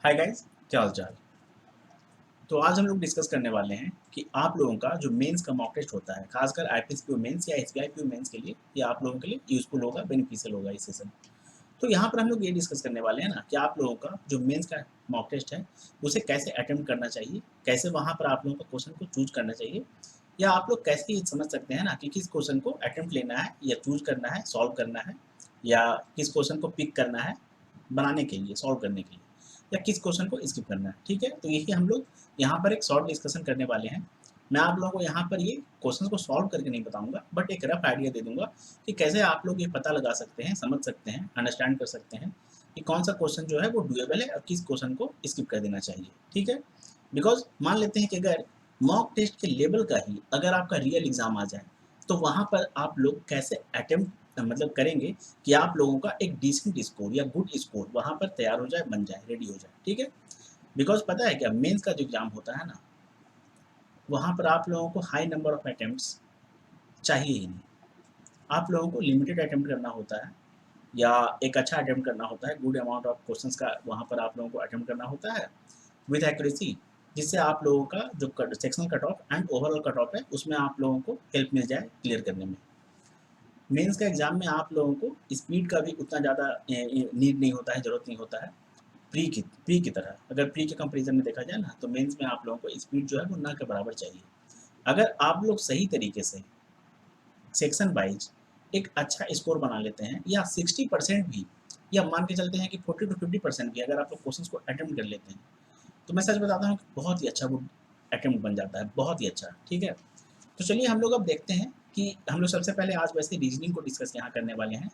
Hi guys, क्या हाल चाल। तो आज हम लोग डिस्कस करने वाले हैं कि आप लोगों का जो मेंस का मॉक टेस्ट होता है, खासकर आईपीएस मेंस या एसबीआई मेंस के लिए, ये आप लोगों के लिए यूजफुल होगा, बेनिफिशियल होगा इस सेशन। तो यहाँ पर हम लोग ये डिस्कस करने वाले हैं ना कि आप लोगों का जो मेंस का मॉक टेस्ट है उसे कैसे अटेम्प्ट करना चाहिए, कैसे वहाँ पर आप लोगों को क्वेश्चन को चूज करना चाहिए, या आप लोग कैसे ये समझ सकते हैं ना कि किस क्वेश्चन को अटेम्प्ट लेना है या चूज करना है, सॉल्व करना है, या किस क्वेश्चन को पिक करना है बनाने के लिए, सॉल्व करने के लिए, या किस क्वेश्चन को स्किप करना है। ठीक है, तो यही हम लोग यहाँ पर एक शॉर्ट डिस्कशन करने वाले हैं। मैं आप लोगों को यहाँ पर ये क्वेश्चन को सॉल्व करके नहीं बताऊंगा, बट एक रफ आइडिया दे दूंगा कि कैसे आप लोग ये पता लगा सकते हैं, समझ सकते हैं, अंडरस्टैंड कर सकते हैं कि कौन सा क्वेश्चन जो है वो डुएबल है और किस क्वेश्चन को स्किप कर देना चाहिए। ठीक है, बिकॉज मान लेते हैं कि अगर मॉक टेस्ट के लेवल का ही अगर आपका रियल एग्जाम आ जाए, तो वहाँ पर आप लोग कैसे अटेम्प्ट मतलब करेंगे कि आप लोगों का एक डिसेंट स्कोर या गुड स्कोर वहाँ पर तैयार हो जाए, बन जाए, रेडी हो जाए। ठीक है, बिकॉज पता है क्या, मेंस का जो एग्जाम होता है ना, वहाँ पर आप लोगों को हाई नंबर ऑफ अटेम्प्ट्स चाहिए ही नहीं। आप लोगों को लिमिटेड अटेम्प्ट करना होता है, या एक अच्छा अटेम्प्ट करना होता है, गुड अमाउंट ऑफ क्वेश्चंस का वहाँ पर आप लोगों को अटेम्प्ट करना होता है विथ एक्यूरेसी, जिससे आप लोगों का जो sectional cut off and overall cut off है उसमें आप लोगों को हेल्प मिल जाए क्लियर करने में। मेंस का एग्जाम में आप लोगों को स्पीड का भी उतना ज़्यादा नीड नहीं होता है, ज़रूरत नहीं होता है। प्री की तरह अगर प्री के कंपेरिजन में देखा जाए ना, तो मेंस में आप लोगों को स्पीड जो है वो ना के बराबर चाहिए। अगर आप लोग सही तरीके से सेक्शन वाइज एक अच्छा स्कोर बना लेते हैं, या 60% भी, या मान के चलते हैं कि 40 to 50% भी अगर आप लोग क्वेश्चंस को अटेम्प्ट कर लेते हैं, तो मैं सच बताता हूँ कि बहुत ही अच्छा वो अटेम्प्ट बन जाता है, बहुत ही अच्छा। ठीक है, तो चलिए हम लोग अब देखते हैं कि हम लोग सबसे पहले आज वैसे रीजनिंग को डिस्कस यहाँ करने वाले हैं।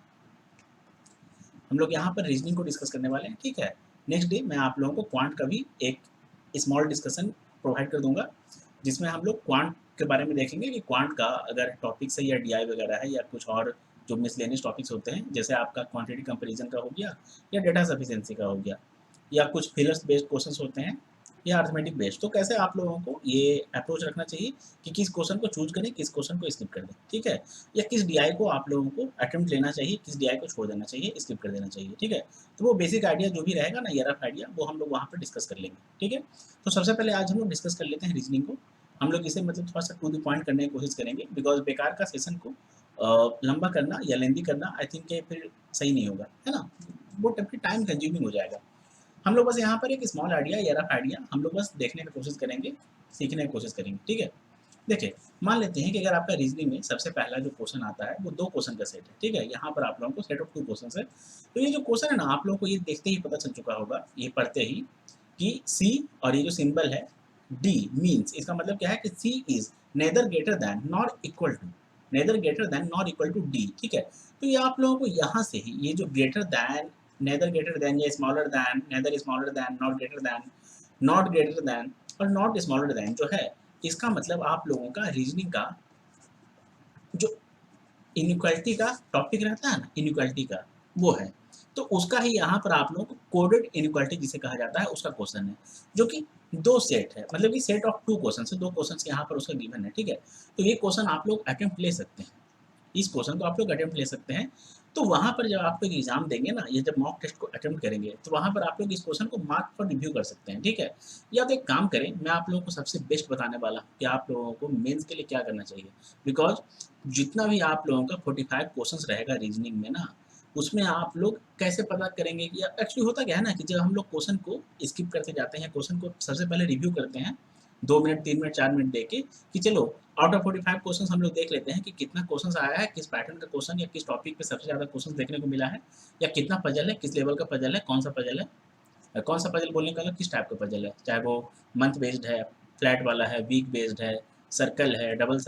हम लोग यहाँ पर रीजनिंग को डिस्कस करने वाले हैं। ठीक है, नेक्स्ट डे मैं आप लोगों को क्वांट का भी एक स्मॉल डिस्कशन प्रोवाइड कर दूंगा, जिसमें हम लोग क्वांट के बारे में देखेंगे कि क्वांट का अगर टॉपिक्स है या डीआई वगैरह है या कुछ और जो मिसलेनियस टॉपिक्स होते हैं, जैसे आपका क्वांटिटी कंपैरिजन का हो गया, या डेटा सफिशिएंसी का हो गया, या कुछ फिलर्स बेस्ड क्वेश्चंस होते हैं, या अर्थमेटिक बेस्ड, तो कैसे आप लोगों को ये अप्रोच रखना चाहिए कि किस क्वेश्चन को चूज करें, किस क्वेश्चन को स्किप कर दें। ठीक है, या किस डीआई को आप लोगों को अटेम्प्ट लेना चाहिए, किस डीआई को छोड़ देना चाहिए, स्किप कर देना चाहिए। ठीक है, तो वो बेसिक आइडिया जो भी रहेगा ना, ये रफ आइडिया, वो हम लोग वहाँ पर डिस्कस कर लेंगे। ठीक है, तो सबसे पहले आज हम लोग डिस्कस कर लेते हैं रीजनिंग को। हम लोग इसे मतलब थोड़ा सा टू द पॉइंट करने की कोशिश करेंगे, बिकॉज बेकार का सेशन को लंबा करना या लेंदी करना आई थिंक फिर सही नहीं होगा, है ना, वो टाइम कंज्यूमिंग हो जाएगा। हम लोग बस यहाँ पर एक स्मॉल आइडिया या रफ आइडिया हम लोग बस देखने की कोशिश करेंगे, सीखने की कोशिश करेंगे। ठीक है, देखिए, मान लेते हैं कि अगर आपका रीजनिंग में सबसे पहला जो क्वेश्चन आता है वो दो क्वेश्चन का सेट है। ठीक है, यहाँ पर आप लोगों को सेट ऑफ टू क्वेश्चन है। तो ये जो क्वेश्चन है ना, आप लोगों को ये देखते ही पता चल चुका होगा, ये पढ़ते ही, कि सी और ये जो सिंबल है डी मीन्स, इसका मतलब क्या है कि C is neither greater than not equal to, neither greater than not equal to D. ठीक है, तो ये आप लोगों को यहाँ से ही ये जो greater than, neither greater than, या smaller than, neither smaller than, not greater than, not greater than और नॉट स्मॉलर देन जो है, इसका मतलब आप लोगों का रीजनिंग का जो इनइक्वालिटी का टॉपिक रहता है ना, इनइक्वालिटी का, वो है। तो उसका ही यहाँ पर आप लोगों को कोडेड इनइक्वालिटी जिसे कहा जाता है उसका क्वेश्चन है, जो कि दो सेट है, मतलब कि सेट ऑफ टू क्वेश्चन है, दो क्वेश्चन यहाँ पर उसका गिवन है। ठीक है, तो ये क्वेश्चन आप लोग अटेम्प्ट ले सकते हैं, इस क्वेश्चन को आप लोग अटेम्प्ट ले सकते हैं। तो वहाँ पर जब आप लोग एग्जाम देंगे ना, ये जब मॉक टेस्ट को अटेम्प्ट करेंगे, तो वहाँ पर आप लोग इस क्वेश्चन को मार्क पर रिव्यू कर सकते हैं। ठीक है, या तो एक काम करें, मैं आप लोगों को सबसे बेस्ट बताने वाला कि आप लोगों को मेंस के लिए क्या करना चाहिए। बिकॉज जितना भी आप लोगों का 45 क्वेश्चन रहेगा रीजनिंग में ना, उसमें आप लोग कैसे पता करेंगे कि एक्चुअली होता क्या है ना, कि जब हम लोग क्वेश्चन को स्किप करते जाते हैं, क्वेश्चन को सबसे पहले रिव्यू करते हैं 2 मिनट 3 मिनट 4 मिनट दे के, कि चलो आउट ऑफ 45 क्वेश्चन हम लोग देख लेते हैं कि कितना क्वेश्चन आया है, किस पैटर्न का क्वेश्चन या किस टॉपिक पे सबसे ज़्यादा क्वेश्चन देखने को मिला है, या कितना पजल है, किस लेवल का पजल है, कौन सा पजल है, कौन सा पजल बोलने का अलग, किस टाइप का पजल है, चाहे वो मंथ बेस्ड है, फ्लैट वाला है, वीक बेस्ड है, सर्कल है, डबल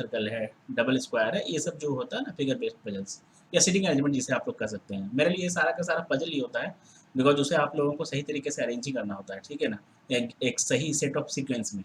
स्क्वायर है, ये सब जो होता है ना फिगर बेस्ड पजल्स, या सीटिंग अरेंजमेंट जिसे आप लोग कर सकते हैं। मेरे लिए सारा का सारा पजल ही होता है, बिकॉज उसे आप लोगों को सही तरीके से अरेंज ही करना होता है। ठीक है ना, एक सही सेट ऑफ सीक्वेंस में।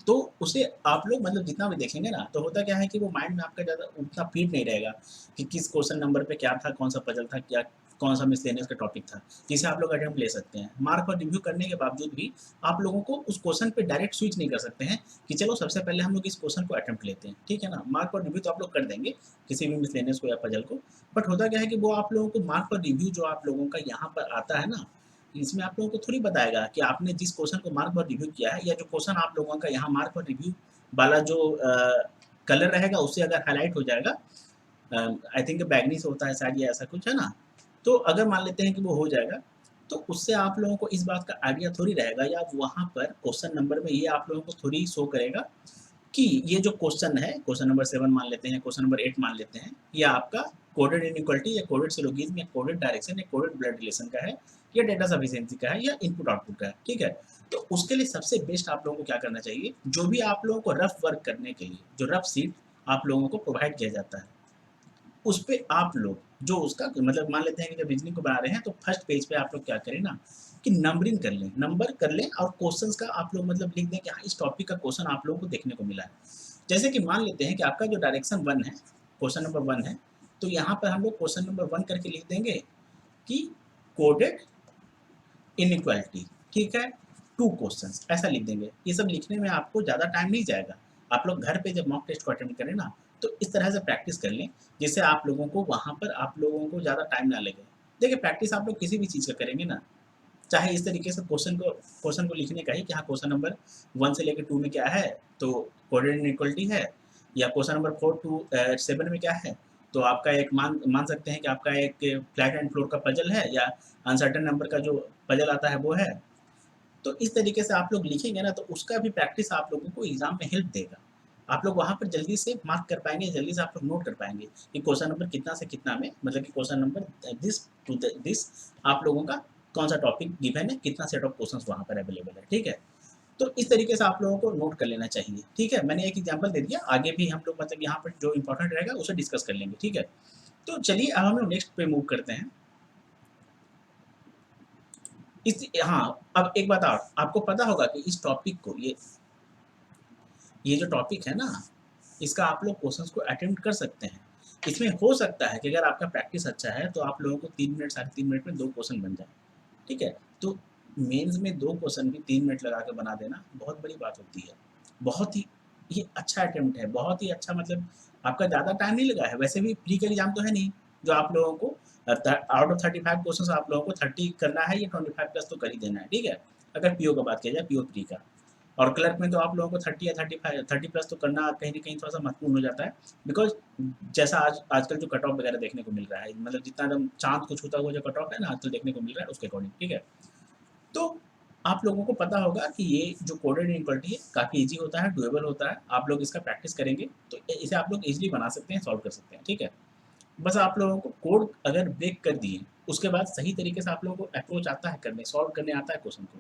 तो उसे आप लोग मतलब जितना भी देखेंगे ना, तो होता क्या है कि वो माइंड में आपका ज़्यादा उतना फीड नहीं रहेगा कि किस क्वेश्चन नंबर पे क्या था, कौन सा पजल था, क्या कौन सा मिसलेनियस का टॉपिक था, जिसे आप लोग अटेम्प्ट ले सकते हैं। मार्क और रिव्यू करने के बावजूद भी आप लोगों को उस क्वेश्चन पे डायरेक्ट स्विच नहीं कर सकते हैं कि चलो सबसे पहले हम लोग इस क्वेश्चन को अटेम्प्ट लेते हैं। ठीक है ना, मार्क और रिव्यू तो आप लोग कर देंगे किसी भी मिसलेनियस को या पजल को, बट होता क्या है कि वो आप लोगों को मार्क और रिव्यू जो आप लोगों का यहाँ पर आता है ना, इसमें आप लोगों को थोड़ी बताएगा कि आपने जिस क्वेश्चन को मार्क पर रिव्यू किया है या जो क्वेश्चन आप लोगों का यहाँ मार्क पर रिव्यू वाला जो कलर रहेगा उससे अगर हाईलाइट हो जाएगा, आई थिंक बैगनी से होता है शायद या ऐसा कुछ है ना, तो अगर मान लेते हैं कि वो हो जाएगा तो उससे आप लोगों को इस बात का आइडिया थोड़ी रहेगा या वहाँ पर क्वेश्चन नंबर में ये आप लोगों को थोड़ी शो करेगा कि ये जो क्वेश्चन है, क्वेश्चन नंबर 7 मान लेते हैं, क्वेश्चन नंबर 8 मान लेते हैं, ये आपका कोडेड इनइक्वालिटी या कोडेड सिलोगिज्म या कोडेड डायरेक्शन या कोडेड ब्लड रिलेशन का है या डेटा सफिशिएंसी का है या इनपुट आउटपुट का है, ठीक है। तो उसके लिए सबसे बेस्ट आप लोगों को क्या करना चाहिए, जो भी आप लोगों को रफ वर्क करने के लिए जो रफ सीट आप लोगों को प्रोवाइड किया जाता है उस पे आप लोग जो उसका मतलब मान लेते हैं कि जब रीजनिंग को बना रहे हैं तो फर्स्ट पेज पे आप लोग क्या करें ना कि नंबरिंग कर लें, नंबर कर लें और क्वेश्चंस का आप लोग मतलब लिख दें कि हाँ इस टॉपिक का क्वेश्चन आप लोगों को देखने को मिला है। जैसे कि मान लेते हैं कि आपका जो डायरेक्शन 1 है, क्वेश्चन नंबर 1 है, तो यहाँ पर हम लोग क्वेश्चन नंबर 1 करके लिख देंगे कि कोडेड इनइक्वालिटी, ठीक है, 2 क्वेश्चंस ऐसा लिख देंगे। ये सब लिखने में आपको ज़्यादा टाइम नहीं जाएगा। आप लोग घर पे जब मॉक टेस्ट को अटेम्प्ट करें ना, तो इस तरह से प्रैक्टिस कर लें, जिससे आप लोगों को वहाँ पर आप लोगों को ज़्यादा टाइम ना लगे। देखिए प्रैक्टिस आप लोग किसी भी चीज़ का करेंगे ना, चाहे इस तरीके से क्वेश्चन को लिखने का ही कि हाँ क्वेश्चन नंबर 1 से लेकर 2 में क्या है, तो कोऑर्डिनेट इनइक्वालिटी है, या क्वेश्चन नंबर 4 टू 7 में क्या है, तो आपका एक मान मान सकते हैं कि आपका एक फ्लैट एंड फ्लोर का पजल है या अनसर्टेन नंबर का जो पजल आता है वो है। तो इस तरीके से आप लोग लिखेंगे ना तो उसका भी प्रैक्टिस आप लोगों को एग्जाम में हेल्प देगा। आप लोग वहाँ पर जल्दी से मार्क कर पाएंगे, जल्दी से आप लोग नोट कर पाएंगे कि क्वेश्चन नंबर कितना से कितना में, मतलब कि question number this to this आप लोगों का कौन सा टॉपिक गिवन है, कितना सेट ऑफ क्वेश्चंस वहाँ पर अवेलेबल है, ठीक है। तो इस तरीके से आप लोगों को नोट कर लेना चाहिए, ठीक है। मैंने एक एग्जाम्पल दे दिया, आगे भी हम लोग मतलब यहाँ पर जो इंपॉर्टेंट रहेगा उसे डिस्कस कर लेंगे, ठीक है। तो चलिए अब हम लोग नेक्स्ट पे मूव करते हैं। इस हाँ, अब एक बात और आपको पता होगा कि इस टॉपिक को ये जो टॉपिक है ना, इसका आप लोग क्वेश्चंस को अटेम्प्ट कर सकते हैं। इसमें हो सकता है कि अगर आपका प्रैक्टिस अच्छा है तो आप लोगों को 3 मिनट, साढ़े 3 मिनट में 2 क्वेश्चन बन जाए, ठीक है। तो मेंस में 2 क्वेश्चन भी 3 मिनट लगा के बना देना बहुत बड़ी बात होती है। बहुत ही ये अच्छा अटेम्प्ट है, बहुत ही अच्छा, मतलब आपका ज़्यादा टाइम नहीं लगा है। वैसे भी प्री का एग्ज़ाम तो है नहीं, जो आप लोगों को आउट ऑफ 35 क्वेश्चंस आप लोगों को 30 करना है या 25 प्लस तो कर ही देना है, ठीक है। अगर पीओ का बात किया जाए, पीओ प्री का। और क्लर्क में तो आप लोगों को 30 या 35 30 प्लस तो करना कहीं न कहीं थोड़ा-सा महत्वपूर्ण हो जाता है। बिकॉज़ जैसा आजकल जो कट ऑफ वगैरह देखने को मिल रहा है, मतलब जितना एकदम चाँद को छूता हुआ जो कट ऑफ है ना आजकल देखने को मिल रहा है उसके अकॉर्डिंग, ठीक है। तो आप लोगों को पता होगा कि ये जो कोडेड इनइक्वालिटी है काफ़ी ईज़ी होता है, डूएबल होता है। आप लोग इसका प्रैक्टिस करेंगे तो इसे आप लोग ईज़िली बना सकते हैं, सॉल्व कर सकते हैं, ठीक है। बस आप लोगों को कोड अगर ब्रेक कर दिए, उसके बाद सही तरीके से आप लोगों को अप्रोच आता है करने, सॉल्व करने आता है क्वेश्चन को,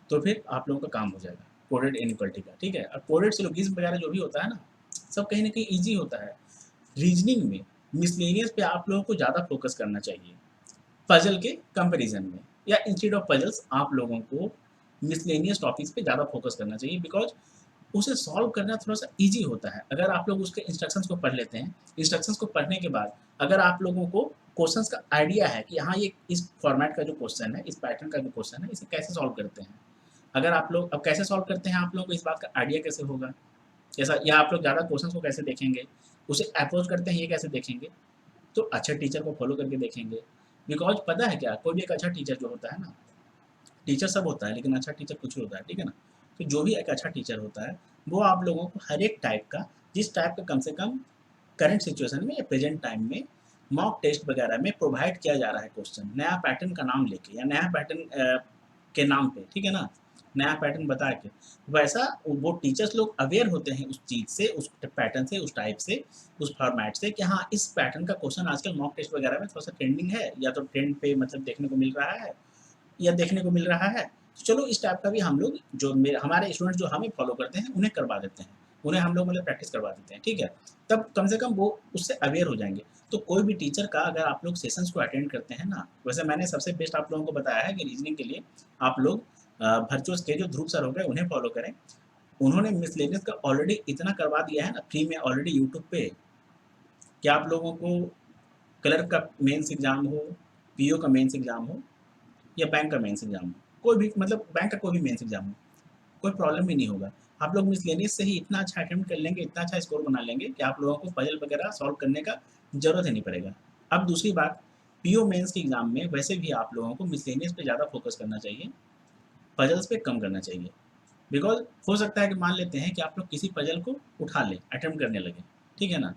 तो फिर आप लोगों का काम हो जाएगा कोडेड इनइक्वालिटी का, ठीक है। और कोडेड सिलोगिज्म वगैरह जो भी होता है ना, सब कहीं न कहीं ईज़ी होता है। रीजनिंग में मिसलेनियस पे आप लोगों को ज़्यादा फोकस करना चाहिए, पजल के कंपैरिजन में, या इंस्टेड ऑफ पजल्स आप लोगों को मिसलेनियस टॉपिक्स पे ज़्यादा फोकस करना चाहिए, बिकॉज़ उसे सॉल्व करना थोड़ा-सा ईज़ी होता है। अगर आप लोग उसके इंस्ट्रक्शंस को पढ़ लेते हैं, इंस्ट्रक्शंस को पढ़ने के बाद अगर आप लोगों को क्वेश्चंस का आइडिया है कि हाँ, ये इस फॉर्मेट का जो क्वेश्चन है, इस पैटर्न का जो क्वेश्चन है, इसे कैसे सॉल्व करते हैं। अगर आप लोग अब कैसे सॉल्व करते हैं, आप लोगों को इस बात का आइडिया कैसे होगा? जैसा या आप लोग ज़्यादा क्वेश्चंस को कैसे देखेंगे, उसे अप्रोच करते हैं ये कैसे देखेंगे? तो अच्छे टीचर को फॉलो करके देखेंगे। बिकॉज़ पता है क्या, कोई भी एक अच्छा टीचर जो होता है ना, टीचर सब होता है लेकिन अच्छा टीचर कुछ ही होता है, ठीक है ना? तो जो भी एक अच्छा टीचर होता है, वो आप लोगों को हर एक टाइप का, जिस टाइप का कम से कम करंट सिचुएशन में या प्रेज़ेंट टाइम में मॉक टेस्ट वगैरह में प्रोवाइड किया जा रहा है क्वेश्चन, नया पैटर्न का नाम लेके या नया पैटर्न के नाम पे, ठीक है ना? नया पैटर्न बता के, वैसा वो टीचर्स लोग अवेयर होते हैं उस चीज़ से, उस पैटर्न से, उस टाइप से, उस फॉर्मेट से कि हाँ, इस पैटर्न का क्वेश्चन आजकल मॉक टेस्ट वगैरह में थोड़ा-सा ट्रेंडिंग है या तो ट्रेंड पे मतलब देखने को मिल रहा है या देखने को मिल रहा है। तो चलो इस टाइप का भी हम लोग जो हमारे स्टूडेंट्स जो हमें फॉलो करते हैं, उन्हें करवा देते हैं। उन्हें हम लोग मतलब प्रैक्टिस करवा देते हैं, ठीक है? तब कम से कम वो उससे अवेयर हो जाएँगे। तो कोई भी टीचर का अगर आप लोग सेशंस को अटेंड करते हैं ना, वैसे मैंने सबसे बेस्ट आप लोगों को बताया है कि रीज़निंग के लिए आप लोग भर्चुअस के जो ध्रुव सर हो गए, उन्हें फॉलो करें। उन्होंने मिसलेनियस का ऑलरेडी इतना करवा दिया है ना फ्री में ऑलरेडी यूट्यूब पे, कि आप लोगों को क्लर्क का मेंस एग्ज़ाम हो, पीओ का मेंस एग्ज़ाम हो या बैंक का मेंस एग्ज़ाम हो, कोई भी मतलब बैंक का कोई भी मेंस एग्ज़ाम हो, कोई प्रॉब्लम ही नहीं होगा। आप लोग मिसलेनियस से ही इतना अच्छा अटेम्प्ट कर लेंगे, इतना अच्छा स्कोर बना लेंगे कि आप लोगों को पज़ल वगैरह सॉल्व करने का ज़रूरत ही नहीं पड़ेगा। अब दूसरी बात, पीओ मेंस के एग्जाम में वैसे भी आप लोगों को मिसलेनियस पे ज़्यादा फोकस करना चाहिए, पजल्स पे कम करना चाहिए। बिकॉज हो सकता है कि मान लेते हैं कि आप लोग किसी पजल को उठा लें, अटेम्प्ट करने लगे, ठीक है ना,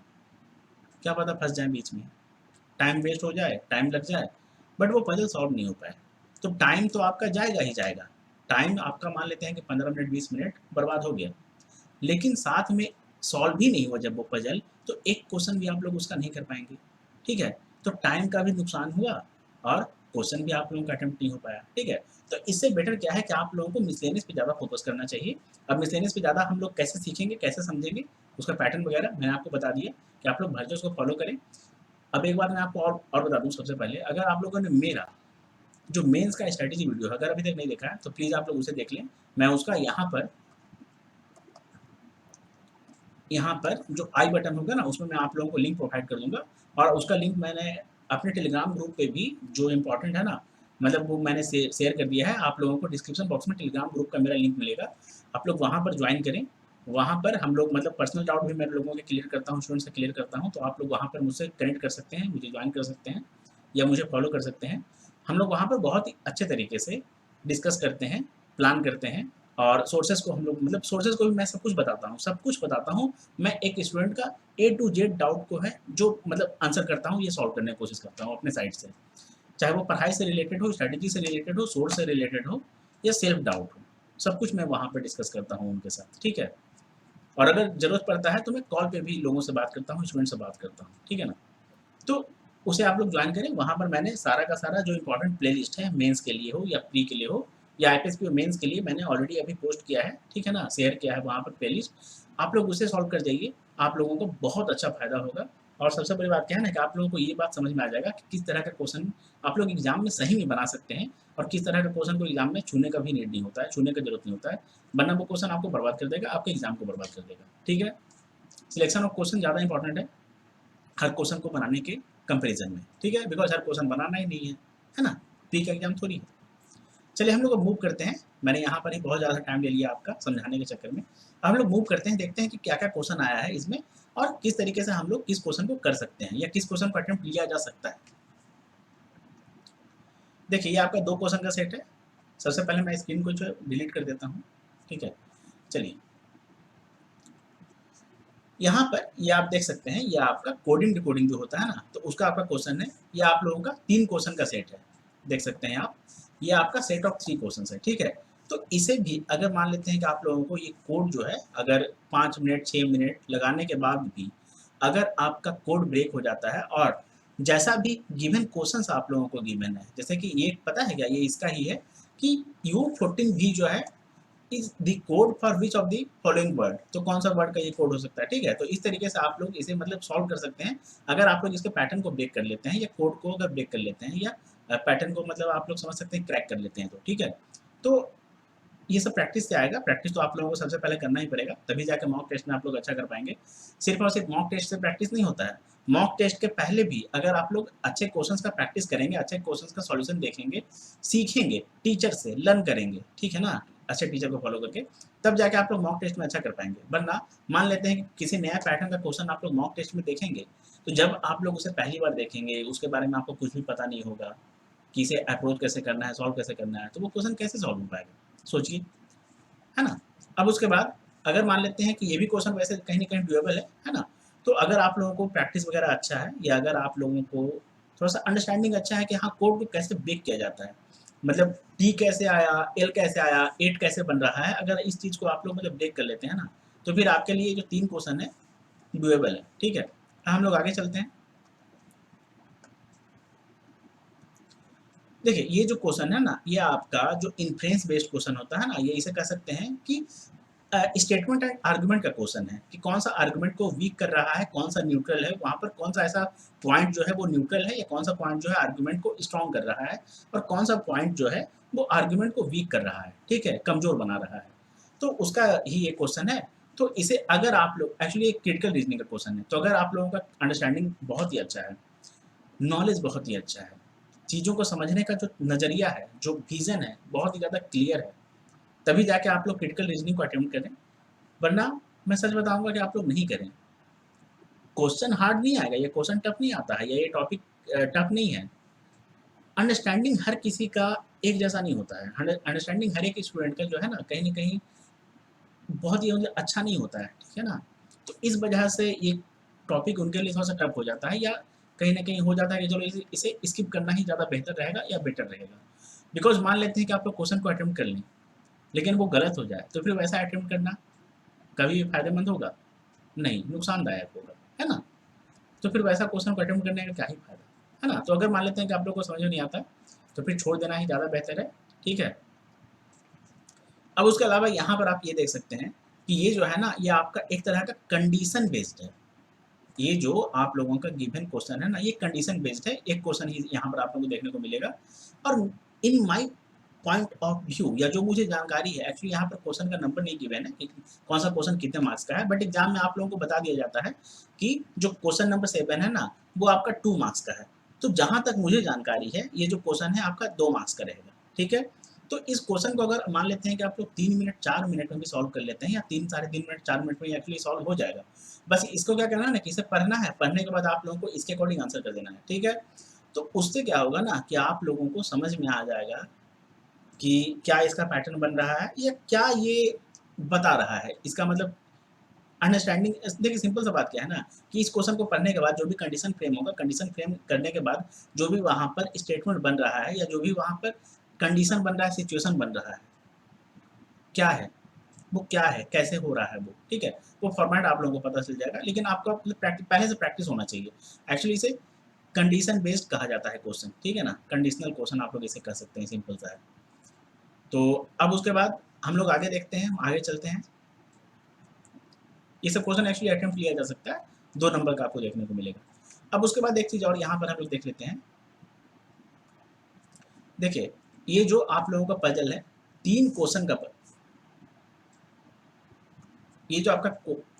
क्या पता फंस जाए बीच में, टाइम वेस्ट हो जाए, टाइम लग जाए, बट वो पजल सॉल्व नहीं हो पाए, तो टाइम तो आपका जाएगा ही जाएगा। टाइम आपका मान लेते हैं कि 15 मिनट 20 मिनट बर्बाद हो गया, लेकिन साथ में सॉल्व भी नहीं हुआ जब वो पजल, तो एक क्वेश्चन भी आप लोग उसका नहीं कर पाएंगे, ठीक है। तो टाइम का भी नुकसान हुआ और क्वेश्चन भी आप लोगों का अटेम्प्ट नहीं हो पाया, ठीक है। तो इससे बेटर क्या है कि आप लोगों को मिसलेनियस पे ज़्यादा फोकस करना चाहिए। अब मिसलेनियस पे ज़्यादा हम लोग कैसे सीखेंगे, कैसे समझेंगे, उसका पैटर्न वगैरह मैंने आपको बता दिया कि आप लोग भर के उसको फॉलो करें। अब एक बात मैं आपको और बता दूं, सबसे पहले अगर आप लोगों ने मेरा जो मेंस का स्ट्रेटेजी वीडियो है अगर अभी तक नहीं देखा है तो प्लीज़ आप लोग उसे देख लें। मैं उसका यहाँ पर जो आई बटन होगा ना उसमें मैं आप लोगों को लिंक प्रोवाइड कर दूंगा, और उसका लिंक मैंने अपने टेलीग्राम ग्रुप पे भी जो इम्पोर्टेंट है ना, मतलब वो मैंने शेयर कर दिया है आप लोगों को। डिस्क्रिप्शन बॉक्स में टेलीग्राम ग्रुप का मेरा लिंक मिलेगा, आप लोग वहाँ पर ज्वाइन करें। वहाँ पर हम लोग मतलब पर्सनल डाउट भी मैं लोगों के क्लियर करता हूँ, स्टूडेंट्स से क्लियर करता हूँ, तो आप लोग वहाँ पर मुझसे कनेक्ट कर सकते हैं, मुझे ज्वाइन कर सकते हैं या मुझे फॉलो कर सकते हैं। हम लोग वहाँ पर बहुत ही अच्छे तरीके से डिस्कस करते हैं, प्लान करते हैं, और सोर्सेज को हम लोग मतलब सोर्सेज को भी मैं सब कुछ बताता हूँ, सब कुछ बताता हूँ। मैं एक स्टूडेंट का ए टू जेड डाउट को है जो मतलब आंसर करता हूँ, ये सॉल्व करने की कोशिश करता हूँ अपने साइड से, चाहे वो पढ़ाई से रिलेटेड हो, स्ट्रेटेजी से रिलेटेड हो, सोर्स से रिलेटेड हो या सेल्फ डाउट हो, सब कुछ मैं वहाँ पर डिस्कस करता हूँ उनके साथ, ठीक है। और अगर जरूरत पड़ता है तो मैं कॉल पे भी लोगों से बात करता हूँ, स्टूडेंट से बात करता हूँ, ठीक है ना। तो उसे आप लोग ज्वाइन करें, वहाँ पर मैंने सारा का सारा जो इंपॉर्टेंट प्ले लिस्ट है मेंस के लिए हो या प्री के लिए हो या आईपीएस मेंस के लिए, मैंने ऑलरेडी अभी पोस्ट किया है, ठीक है ना, शेयर किया है वहाँ पर प्ले लिस्ट। आप लोग उसे सॉल्व कर जाइए, आप लोगों को बहुत अच्छा फायदा होगा। और सबसे बड़ी बात क्या है ना कि आप लोगों को ये बात समझ में आ जाएगा कि किस तरह का क्वेश्चन आप लोग एग्जाम में सही में बना सकते हैं, और किस तरह का क्वेश्चन को एग्जाम में छूने का भी नीड नहीं होता है, छूने की जरूरत नहीं होता है, वरना वो क्वेश्चन आपको बर्बाद कर देगा, आपके एग्जाम को बर्बाद कर देगा, ठीक है। सिलेक्शन ऑफ क्वेश्चन ज़्यादा इंपॉर्टेंट है हर क्वेश्चन को बनाने के कंपैरिजन में, ठीक है, बिकॉज हर क्वेश्चन बनाना ही नहीं है ना, प्री का एग्जाम थोड़ी है। चलिए हम लोग अब मूव करते हैं, मैंने यहाँ पर ही बहुत ज़्यादा टाइम ले लिया आपका समझाने के चक्कर में। अब हम लोग मूव करते हैं, देखते हैं कि क्या क्या क्वेश्चन आया है इसमें, और किस तरीके से हम लोग किस क्वेश्चन को कर सकते हैं या किस क्वेश्चन को अटेम्प्ट लिया जा सकता है। देखिए ये आपका 2 क्वेश्चन का सेट है। सबसे पहले मैं स्क्रीन को जो डिलीट कर देता हूँ, ठीक है। चलिए यहाँ पर ये आप देख सकते हैं, ये आपका कोडिंग डिकोडिंग जो होता है ना, तो उसका आपका क्वेश्चन है, ये आप लोगों का 3 क्वेश्चन का सेट है, देख सकते हैं आप, ये आपका सेट ऑफ 3 क्वेश्चन है, ठीक है। तो इसे भी अगर मान लेते हैं कि आप लोगों को ये कोड जो है अगर 5 मिनट 6 मिनट लगाने के बाद भी अगर आपका कोड ब्रेक हो जाता है, और जैसा भी गिवन क्वेश्चन आप लोगों को गिवन है, जैसे कि ये पता है क्या, ये इसका ही है कि U14 भी जो है is the code for which of the following word, तो कौन सा वर्ड का ये कोड हो सकता है, ठीक है। तो इस तरीके से आप लोग इसे मतलब सॉल्व कर सकते हैं अगर आप लोग इसके पैटर्न को ब्रेक कर लेते हैं या कोड को अगर ब्रेक कर लेते हैं या पैटर्न को मतलब आप लोग समझ सकते हैं क्रैक कर लेते हैं, तो ठीक है। तो ये सब प्रैक्टिस से आएगा, प्रैक्टिस तो आप लोगों को सबसे पहले करना ही पड़ेगा, तभी जाकर मॉक टेस्ट में आप लोग अच्छा कर पाएंगे। सिर्फ और सिर्फ मॉक टेस्ट से प्रैक्टिस नहीं होता है, मॉक टेस्ट के पहले भी अगर आप लोग अच्छे क्वेश्चंस का प्रैक्टिस करेंगे, अच्छे क्वेश्चंस का सॉल्यूशन देखेंगे, सीखेंगे टीचर से, लर्न करेंगे, ठीक है ना, अच्छे टीचर को फॉलो करके, तब जाके आप लोग मॉक टेस्ट में अच्छा कर पाएंगे। वरना मान लेते हैं कि किसी नया पैटर्न का क्वेश्चन आप लोग मॉक टेस्ट में देखेंगे, तो जब आप लोग उसे पहली बार देखेंगे, उसके बारे में आपको कुछ भी पता नहीं होगा कि इसे अप्रोच कैसे करना है, सॉल्व कैसे करना है, तो वो क्वेश्चन कैसे सॉल्व हो पाएगा, सोचिए, है ना। अब उसके बाद अगर मान लेते हैं कि ये भी क्वेश्चन वैसे कहीं ना कहीं ड्यूएबल है ना, तो अगर आप लोगों को प्रैक्टिस वगैरह अच्छा है या अगर आप लोगों को थोड़ा सा अंडरस्टैंडिंग अच्छा है कि हाँ कोड को कैसे ब्रेक किया जाता है, मतलब टी कैसे आया, एल कैसे आया, एट कैसे बन रहा है, अगर इस चीज़ को आप लोग मतलब ब्रेक कर लेते हैं ना, तो फिर आपके लिए जो 3 क्वेश्चन है ड्यूएबल है, ठीक है। हम लोग आगे चलते हैं। देखिए ये जो क्वेश्चन है ना, ये आपका जो इन्फ्रेंस बेस्ड क्वेश्चन होता है ना, ये इसे कह सकते हैं कि स्टेटमेंट एंड आर्गुमेंट का क्वेश्चन है कि कौन सा आर्गुमेंट को वीक कर रहा है, कौन सा न्यूट्रल है, वहाँ पर कौन सा ऐसा पॉइंट जो है वो न्यूट्रल है, या कौन सा पॉइंट जो है आर्गुमेंट को स्ट्रॉन्ग कर रहा है, और कौन सा पॉइंट जो है वो आर्गुमेंट को वीक कर रहा है, ठीक है, कमजोर बना रहा है। तो उसका ही ये क्वेश्चन है। तो इसे अगर आप लोग एक्चुअली एक क्रिटिकल रीजनिंग का क्वेश्चन है, तो अगर आप लोगों का अंडरस्टैंडिंग बहुत ही अच्छा है, नॉलेज बहुत ही अच्छा है, चीज़ों को समझने का जो नज़रिया है, जो विजन है, बहुत ही ज़्यादा क्लियर है, तभी जाके आप लोग क्रिटिकल रीजनिंग को अटेम्प्ट करें। वरना मैं सच बताऊंगा कि आप लोग नहीं करें। क्वेश्चन हार्ड नहीं आएगा, ये क्वेश्चन टफ नहीं आता है, या ये टॉपिक टफ नहीं है, अंडरस्टैंडिंग हर किसी का एक जैसा नहीं होता है। अंडरस्टैंडिंग हर एक स्टूडेंट का जो है ना, कहीं न कहीं बहुत ही मतलब अच्छा नहीं होता है, ठीक है ना? तो इस वजह से ये टॉपिक उनके लिए थोड़ा-सा टफ हो जाता है, या कहीं न कहीं हो जाता है कि चलो इसे इसे स्किप करना ही ज़्यादा बेहतर रहेगा या बेटर रहेगा। बिकॉज़ मान लेते हैं कि आप लोग क्वेश्चन को अटेम्प्ट कर लें, लेकिन वो गलत हो जाए, तो फिर वैसा अटेम्प्ट करना कभी भी फ़ायदेमंद होगा? नहीं, नुकसानदायक होगा, है ना? तो फिर वैसा क्वेश्चन को अटेम्प्ट करने का क्या ही फ़ायदा, है ना? तो अगर मान लेते हैं कि आप लोग को समझ में नहीं आता, तो फिर छोड़ देना ही ज़्यादा बेहतर है, ठीक है? अब उसके अलावा यहाँ पर आप ये देख सकते हैं कि ये जो है ना, ये आपका एक तरह का कंडीशन बेस्ड है। ये जो आप लोगों का गिवन क्वेश्चन है ना, ये कंडीशन बेस्ड है। एक क्वेश्चन ही यहाँ पर आप लोगों को देखने को मिलेगा, और in my point of view, या जो मुझे जानकारी है, एक्चुअली यहाँ पर क्वेश्चन का नंबर नहीं गिवन है कि कौन सा क्वेश्चन कितने मार्क्स का है, बट एग्जाम में आप लोगों को बता दिया जाता है कि जो क्वेश्चन नंबर 7 है ना, वो आपका 2 मार्क्स का है। तो जहाँ तक मुझे जानकारी है, ये जो क्वेश्चन है आपका 2 मार्क्स का रहेगा, ठीक है? तो इस क्वेश्चन को अगर मान लेते हैं कि आप लोग 3 मिनट 4 मिनट में भी सॉल्व कर लेते हैं, या 3 साढ़े 3 मिनट 4 मिनट में एक्चुअली सॉल्व हो जाएगा। बस इसको क्या करना है ना, कि इसे पढ़ना है, पढ़ने के बाद आप लोगों को इसके अकॉर्डिंग आंसर कर देना है, ठीक है? तो उससे क्या होगा ना, कि आप लोगों को समझ में आ जाएगा कि क्या इसका पैटर्न बन रहा है, या क्या ये बता रहा है। इसका मतलब अंडरस्टैंडिंग, देखिए सिंपल सा बात क्या है ना, कि इस क्वेश्चन को पढ़ने के बाद जो भी कंडीशन फ्रेम होगा, कंडीशन फ्रेम करने के बाद जो भी वहाँ पर स्टेटमेंट बन रहा है, या जो भी वहाँ पर कंडीशन बन रहा है, सिचुएशन बन रहा है, क्या है, वो क्या है, कैसे हो रहा है वो, ठीक है? वो फॉर्मेट आप लोगों को पता चल जाएगा, लेकिन आपको मतलब पहले से प्रैक्टिस होना चाहिए। एक्चुअली इसे कंडीशन बेस्ड कहा जाता है क्वेश्चन, ठीक है ना? कंडीशनल क्वेश्चन आप लोग इसे कह सकते हैं, सिंपल सा है। तो अब उसके बाद हम लोग आगे देखते हैं, आगे चलते हैं। ये सब क्वेश्चन एक्चुअली अटेम्प्ट लिया जा सकता है, 2 नंबर का आपको देखने को मिलेगा। अब उसके बाद एक चीज़ और यहाँ पर हम लोग देख लेते हैं। देखिए, ये जो आप लोगों का पज़ल है, 3 क्वेश्चन का ये जो आपका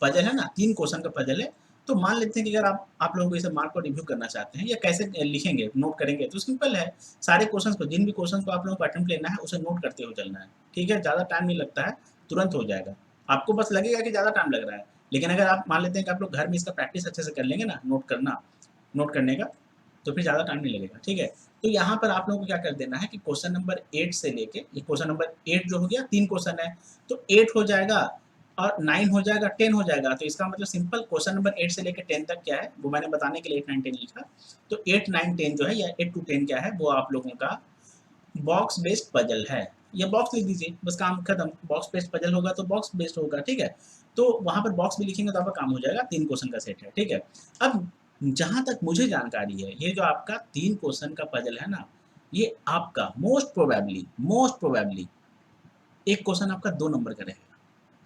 पजल है ना, 3 क्वेश्चन का पजल है। तो मान लेते हैं कि अगर आप लोगों को इसे मार्क को रिव्यू करना चाहते हैं, या कैसे लिखेंगे, नोट करेंगे, तो सिंपल है। सारे क्वेश्चंस को, जिन भी क्वेश्चंस को आप लोगों को अटेम्प्ट लेना है, उसे नोट करते हुए चलना है, ठीक है? ज़्यादा टाइम नहीं लगता है, तुरंत हो जाएगा। आपको बस लगेगा कि ज़्यादा टाइम लग रहा है, लेकिन अगर आप मान लेते हैं कि आप लोग घर में इसका प्रैक्टिस अच्छे से कर लेंगे ना, नोट करने का, तो फिर ज़्यादा टाइम नहीं लगेगा, ठीक है? तो यहाँ पर आप लोगों को क्या कर देना है कि क्वेश्चन नंबर 8 से लेके, ये क्वेश्चन नंबर 8 जो हो गया, 3 क्वेश्चन है, तो 8 हो जाएगा और 9 हो जाएगा, 10 हो जाएगा। तो इसका मतलब सिंपल क्वेश्चन नंबर 8 से लेके 10 तक क्या है, वो मैंने बताने के लिए 8, 9, 10 लिखा। तो 8, 9, 10 जो है, या 8 टू 10 क्या है, वो आप लोगों का बॉक्स बेस्ड पजल है। या बॉक्स लिख दीजिए, बस काम खत्म। बॉक्स बेस्ड पजल होगा तो बॉक्स बेस्ड होगा, ठीक है? तो वहाँ पर बॉक्स भी लिखेंगे तो आपका काम हो जाएगा, 3 क्वेश्चन का सेट है, ठीक है? अब जहाँ तक मुझे जानकारी है, ये जो आपका 3 क्वेश्चन का पजल है ना, ये आपका मोस्ट प्रोबेबली एक क्वेश्चन आपका 2 नंबर का रहेगा,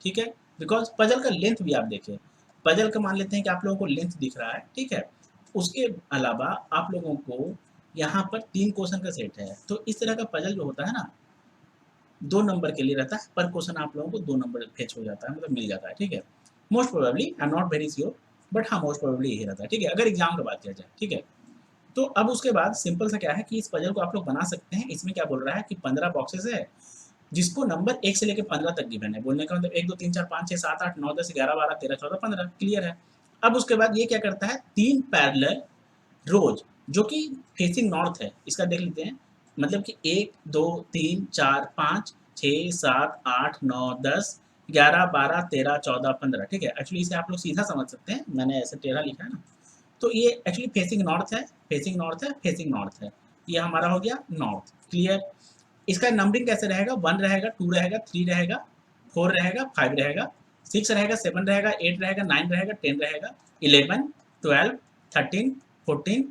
ठीक है? बिकॉज़ पजल का लेंथ भी आप देखें, पजल का मान लेते हैं कि आप लोगों को लेंथ दिख रहा है, ठीक है? उसके अलावा आप लोगों को यहाँ पर 3 क्वेश्चन का सेट है, तो इस तरह का पजल जो होता है ना, 2 नंबर के लिए रहता है, पर क्वेश्चन आप लोगों को 2 नंबर फेच हो जाता है, मतलब मिल जाता है, ठीक है? Most probably, I am not very sure, but हाँ, मोस्ट प्रोबेबली यही रहता है, ठीक है? अगर एग्ज़ाम की बात किया जाए, ठीक है? तो अब उसके बाद सिंपल सा क्या है कि इस पजल को आप लोग बना सकते हैं। इसमें क्या बोल रहा है कि 15 बॉक्सेस है, जिसको नंबर 1 से लेके 15 तक गिवन है। बोलने का मतलब 1, 2, 3, 4, 5, 6, 7, 8, 9, 10, 11, 12, 13, 14, 15, क्लियर है। अब उसके बाद ये क्या करता है, 3 पैरेलल रोज जो कि फेसिंग नॉर्थ है, इसका देख लेते हैं। मतलब कि 1, 2, 3, 4, 5, 6, 7, 8, 9, 10, 11, 12, 13, 14, 15, ठीक है? एक्चुअली इसे आप लोग सीधा समझ सकते हैं, मैंने ऐसे टेढ़ा लिखा है ना, तो ये एक्चुअली फेसिंग नॉर्थ है, फेसिंग नॉर्थ है, फेसिंग नॉर्थ है। ये हमारा हो गया नॉर्थ, क्लियर? इसका नंबरिंग कैसे रहेगा, 1 रहेगा, 2 रहेगा, 3 रहेगा, 4 रहेगा, 5 रहेगा, 6 रहेगा, 7 रहेगा, 8 रहेगा, 9 रहेगा, 10 रहेगा, 11, 12, 13, 14,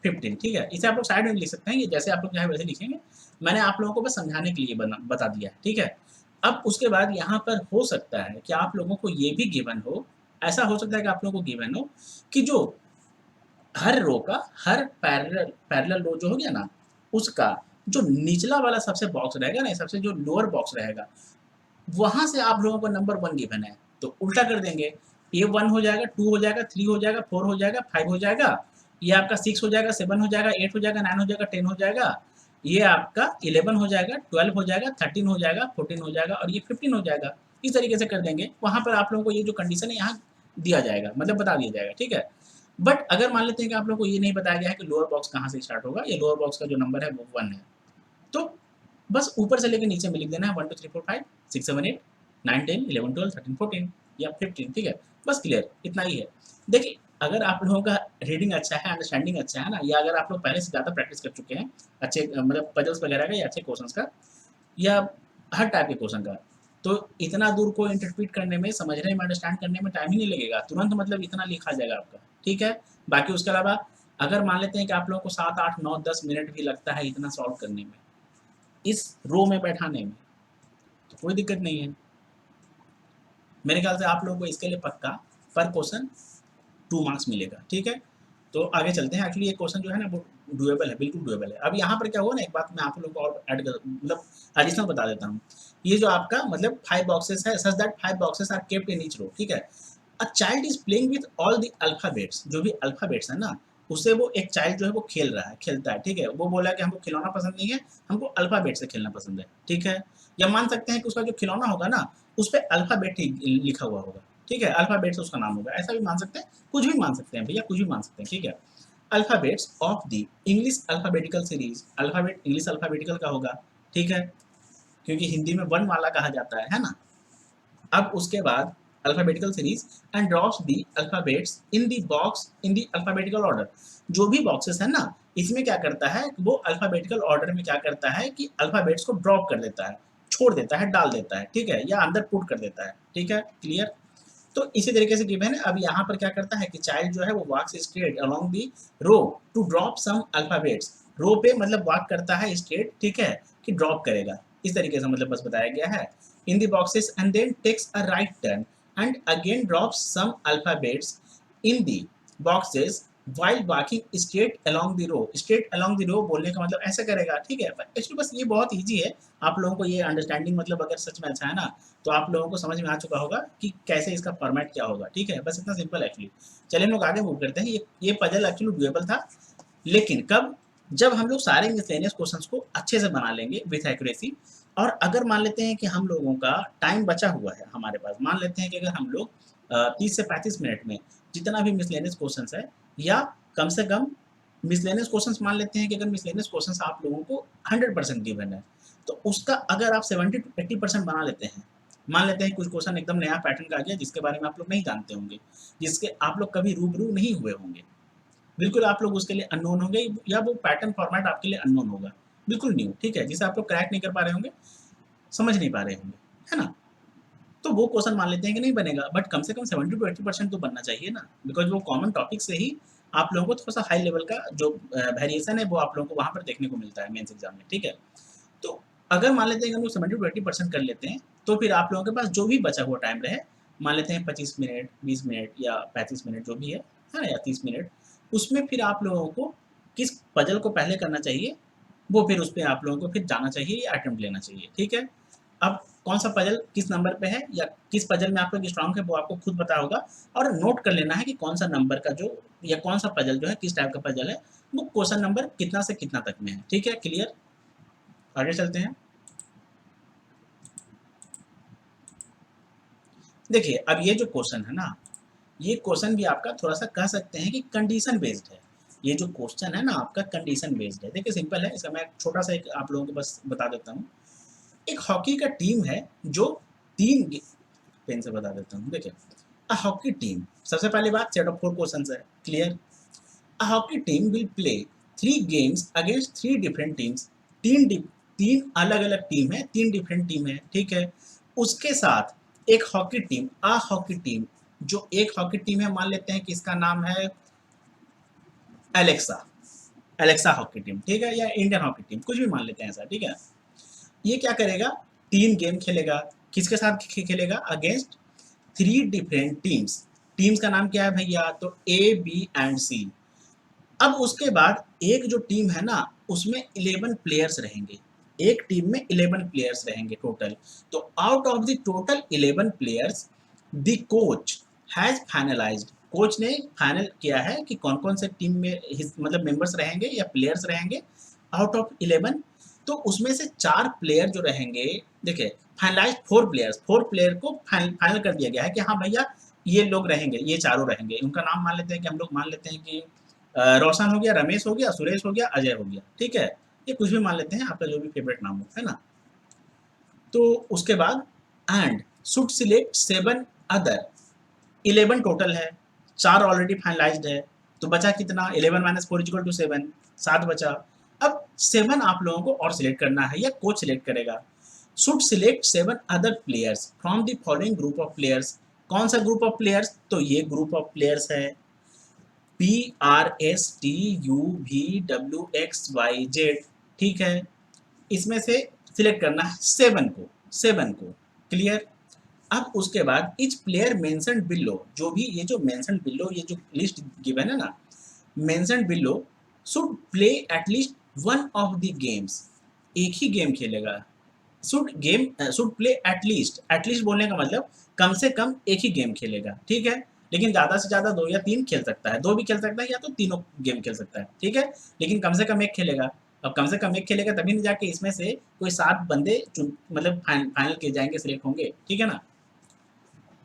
15, ठीक है? इसे आप लोग साइड में लिख सकते हैं, ये जैसे आप लोग चाहे वैसे लिखेंगे। मैंने आप लोगों को बस समझाने के लिए बता दिया है, ठीक है? अब उसके बाद यहाँ पर हो सकता है कि आप लोगों को ये भी गिवन हो, ऐसा हो सकता है कि आप लोगों को गिवन हो कि जो हर रो का, हर पैरेलल रो जो हो गया ना, उसका जो निचला वाला सबसे बॉक्स रहेगा ना, सबसे जो लोअर बॉक्स रहेगा, वहाँ से आप लोगों को नंबर 1 गिवन है, तो उल्टा कर देंगे। ये 1 हो जाएगा, 2 हो जाएगा, 3 हो जाएगा, 4 हो जाएगा, 5 हो जाएगा, ये आपका 6 हो जाएगा, 7 हो जाएगा, 8 हो जाएगा, 9 हो जाएगा, 10 हो जाएगा, ये आपका 11 हो जाएगा, 12 हो जाएगा, 13 हो जाएगा, 14 हो जाएगा, और ये 15 हो जाएगा। इस तरीके से कर देंगे। वहाँ पर आप लोगों को ये जो कंडीशन है यहाँ दिया जाएगा, मतलब बता दिया जाएगा, ठीक है? बट अगर मान लेते हैं कि आप लोग को ये नहीं बताया गया है कि लोअर बॉक्स कहाँ से स्टार्ट होगा, या लोअर बॉक्स का जो नंबर है वो 1 है, तो बस ऊपर से लेके नीचे में लिख देना है 1 2 3 4 5 6 7 8 9 10 11 12 13 14 या 15, ठीक है, बस क्लियर इतना ही है। देखिए, अगर आप लोगों का रीडिंग अच्छा है, अंडरस्टैंडिंग अच्छा है ना, या अगर आप लोग पहले से ज़्यादा प्रैक्टिस कर चुके हैं अच्छे मतलब पजल्स वगैरह का या अच्छे क्वेश्चंस का, या हर टाइप के क्वेश्चन का, तो इतना दूर को इंटरप्रीट करने में, समझने में, अंडरस्टैंड करने में टाइम ही नहीं लगेगा, तुरंत मतलब इतना लिखा जाएगा आपका, ठीक है। बाकी उसके अलावा अगर मान लेते हैं कि आप लोगों को 7 8 9 10 मिनट भी लगता है इतना सॉल्व करने में, इस रो में बैठाने में, तो कोई दिक्कत नहीं है। मेरे ख्याल से आप लोगों को इसके लिए पक्का पर क्वेश्चन 2 मार्क्स मिलेगा, ठीक है। तो आगे चलते हैं, एक्चुअली ये क्वेश्चन जो है ना वो डुएबल है, बिल्कुल डुएबल है। अब यहाँ पर क्या हुआ ना, एक बात मैं आप लोगों को और ऐड कर मतलब एडिशनल बता देता हूँ। ये जो आपका मतलब 5 बॉक्सेस है, such that 5 boxes are kept in each row, ठीक है। A child is playing with all the alphabets, जो भी अल्फाबेट्स है ना, उससे वो एक चाइल्ड जो है वो खेल रहा है, खेलता है, ठीक है। वो बोला कि हमको खिलौना पसंद नहीं है, हमको अल्फाबेट से खेलना पसंद है, ठीक है। या मान सकते हैं कि उसका जो खिलौना होगा ना, उस पे अल्फाबेट ही लिखा हुआ होगा, ठीक है, अल्फाबेट से उसका नाम होगा, ऐसा भी मान सकते हैं, कुछ भी मान सकते हैं भैया, कुछ भी मान सकते हैं, ठीक है। Alphabets of the English alphabetical series, alphabet English alphabetical का होगा, ठीक है, क्योंकि हिंदी में वर्णमाला कहा जाता है ना। अब उसके बाद alphabetical series and drops the alphabets in the box in the alphabetical order, जो भी बॉक्सेस है ना, इसमें क्या करता है वो अल्फाबेटिकल ऑर्डर में क्या करता है कि अल्फाबेट्स को ड्रॉप कर देता है, छोड़ देता है, डाल देता है, ठीक है, या अंदर पुट कर देता है, ठीक है, क्लियर। तो इसी तरीके से गिवन है। अब यहाँ पर क्या करता है कि चाइल्ड जो है वो walks straight along the row to drop some alphabets, row पे मतलब वॉक करता है स्ट्रेट, ठीक है, कि ड्रॉप करेगा, इस तरीके से मतलब बस बताया गया है। In the boxes and then takes a right turn and again drops some alphabets in the boxes while walking straight along the row, straight along the row बोलने का मतलब ऐसे करेगा, ठीक है। एक्चुअली बस ये बहुत ईजी है, आप लोगों को ये अंडरस्टैंडिंग मतलब अगर सच में अच्छा है ना, तो आप लोगों को समझ में आ चुका होगा कि कैसे इसका फॉर्मेट क्या होगा, ठीक है, बस इतना सिंपल है एक्चुअली। चलिए हम लोग आगे मूव करते हैं। ये पजल एक्चुअली डुएबल था, लेकिन कब, जब हम लोग सारे मिसलेनियस क्वेश्चंस को अच्छे से बना लेंगे विथ एक्यूरेसी। और अगर मान लेते हैं कि हम लोगों का टाइम बचा हुआ है हमारे पास, मान लेते हैं कि अगर हम लोग 30 से 35 मिनट में जितना भी मिसलेनियस क्वेश्चंस है, या कम से कम मिसलेनियस क्वेश्चंस मान लेते हैं कि अगर मिसलेनियस क्वेश्चंस आप लोगों को 100% गिवन है, तो उसका अगर आप 70 टू 80% बना लेते हैं, मान लेते हैं कुछ क्वेश्चन एकदम नया पैटर्न का आ गया जिसके बारे में आप लोग नहीं जानते होंगे, जिसके आप लोग कभी रूबरू नहीं हुए होंगे, बिल्कुल आप लोग उसके लिए अननोन होंगे, या वो पैटर्न फॉर्मेट आपके लिए अननोन होगा, बिल्कुल न्यू, ठीक है, जिसे आप लोग क्रैक नहीं कर पा रहे होंगे, समझ नहीं पा रहे होंगे, है ना। तो वो क्वेश्चन मान लेते हैं कि नहीं बनेगा, बट कम से कम 70 टू 80% तो बनना चाहिए ना, बिकॉज वो कॉमन टॉपिक से ही आप लोगों को थोड़ा सा हाई लेवल का जो वेरिएशन है वो आप लोगों को वहाँ पर देखने को मिलता है मेंस एग्जाम में, ठीक है। तो अगर मान लेते हैं कि हम लोग 70 टू 80% कर लेते हैं, तो फिर आप लोगों के पास जो भी बचा हुआ टाइम रहे, मान लेते हैं 25 मिनट 20 मिनट या 35 मिनट जो भी है ना, या 30 मिनट, उसमें फिर आप लोगों को किस पजल को पहले करना चाहिए, वो फिर उस पर आप लोगों को फिर जाना चाहिए या अटेम्प्ट लेना चाहिए, ठीक है। अब कौन सा पजल किस नंबर पे है या किस पजल में आप लोग स्ट्रांग है वो आपको खुद पता होगा, और नोट कर लेना है कि कौन सा नंबर का जो या कौन सा पजल जो है किस टाइप का पजल है, वो क्वेश्चन नंबर कितना से कितना तक में है, ठीक है, क्लियर। आगे चलते हैं। देखिए, अब ये जो क्वेश्चन है ना, ये क्वेश्चन भी आपका थोड़ा सा कह सकते हैं कि कंडीशन बेस्ड है। ये जो क्वेश्चन है ना आपका कंडीशन बेस्ड है। देखिए सिंपल है, इसका मैं छोटा सा एक आप लोगों को बस बता देता हूँ। एक हॉकी का टीम है जो तीन पेन से बता देता हूँ। देखिए, अ हॉकी टीम, सबसे पहली बात सेट ऑफ 4 क्वेश्चंस है, clear. A hockey team will play 3 games against 3 different teams, तीन तीन अलग अलग टीम है, तीन डिफरेंट टीम है, ठीक है। उसके साथ एक hockey team, a hockey team, जो एक हॉकी टीम है, मान लेते हैं कि इसका नाम है एलेक्सा, एलेक्सा हॉकी टीम, ठीक है, या इंडियन हॉकी टीम, कुछ भी मान लेते हैं ऐसा, ठीक है। ये क्या करेगा, 3 गेम खेलेगा, किसके साथ खेलेगा, अगेंस्ट 3 डिफरेंट टीम्स। टीम्स का नाम क्या है भैया, तो ए बी एंड सी। अब उसके बाद एक जो टीम है ना, उसमें 11 प्लेयर्स रहेंगे, एक टीम में 11 प्लेयर्स रहेंगे टोटल। तो out of the total 11 players, the coach has finalised, coach ने फाइनल किया है कि कौन कौन से टीम में मतलब मेंबर्स रहेंगे या प्लेयर्स रहेंगे आउट ऑफ 11। तो उसमें से 4 प्लेयर जो रहेंगे, देखिए फाइनलाइज 4 प्लेयर्स, 4 प्लेयर को फाइनल कर दिया गया है कि हाँ भैया ये लोग रहेंगे, ये चारों रहेंगे, उनका नाम मान लेते हैं कि हम लोग मान लेते हैं कि रोशन हो गया, रमेश हो गया, सुरेश हो गया, अजय हो गया, ठीक है, ये कुछ भी मान लेते हैं, आपका जो भी फेवरेट नाम हो, है ना। तो उसके बाद and should select 7 other, 11 total है, 4 ऑलरेडी फाइनलाइज्ड है, तो बचा कितना, 11 माइनस 4 इक्वल टू 7, 7 बचा। अब 7 आप लोगों को और सिलेक्ट करना है या कोच सिलेक्ट करेगा। Should select 7 other players from the following group of players. कौन सा ग्रुप ऑफ प्लेयर्स, तो ये ग्रुप ऑफ प्लेयर्स है PRSTUVWXYZ, ठीक है, इसमें से सिलेक्ट करना है 7 को, 7 को, क्लियर। अब उसके बाद इच प्लेयर मेंशन बिलो, जो भी ये जो मेंशन बिलो, ये जो लिस्ट गिवन है ना, mention below should play at least one of the games, एक ही गेम खेलेगा। शुड प्ले एटलीस्ट, एटलीस्ट बोलने का मतलब कम से कम एक ही गेम खेलेगा, ठीक है, लेकिन ज़्यादा से ज़्यादा 2 या 3 खेल सकता है, 2 भी खेल सकता है या तो तीनों गेम खेल सकता है, ठीक है, लेकिन कम से कम एक खेलेगा। अब कम से कम एक खेलेगा तभी नहीं जाके इसमें से कोई 7 बंदे मतलब फाइनल के जाएंगे, सिलेक्ट होंगे, ठीक है ना,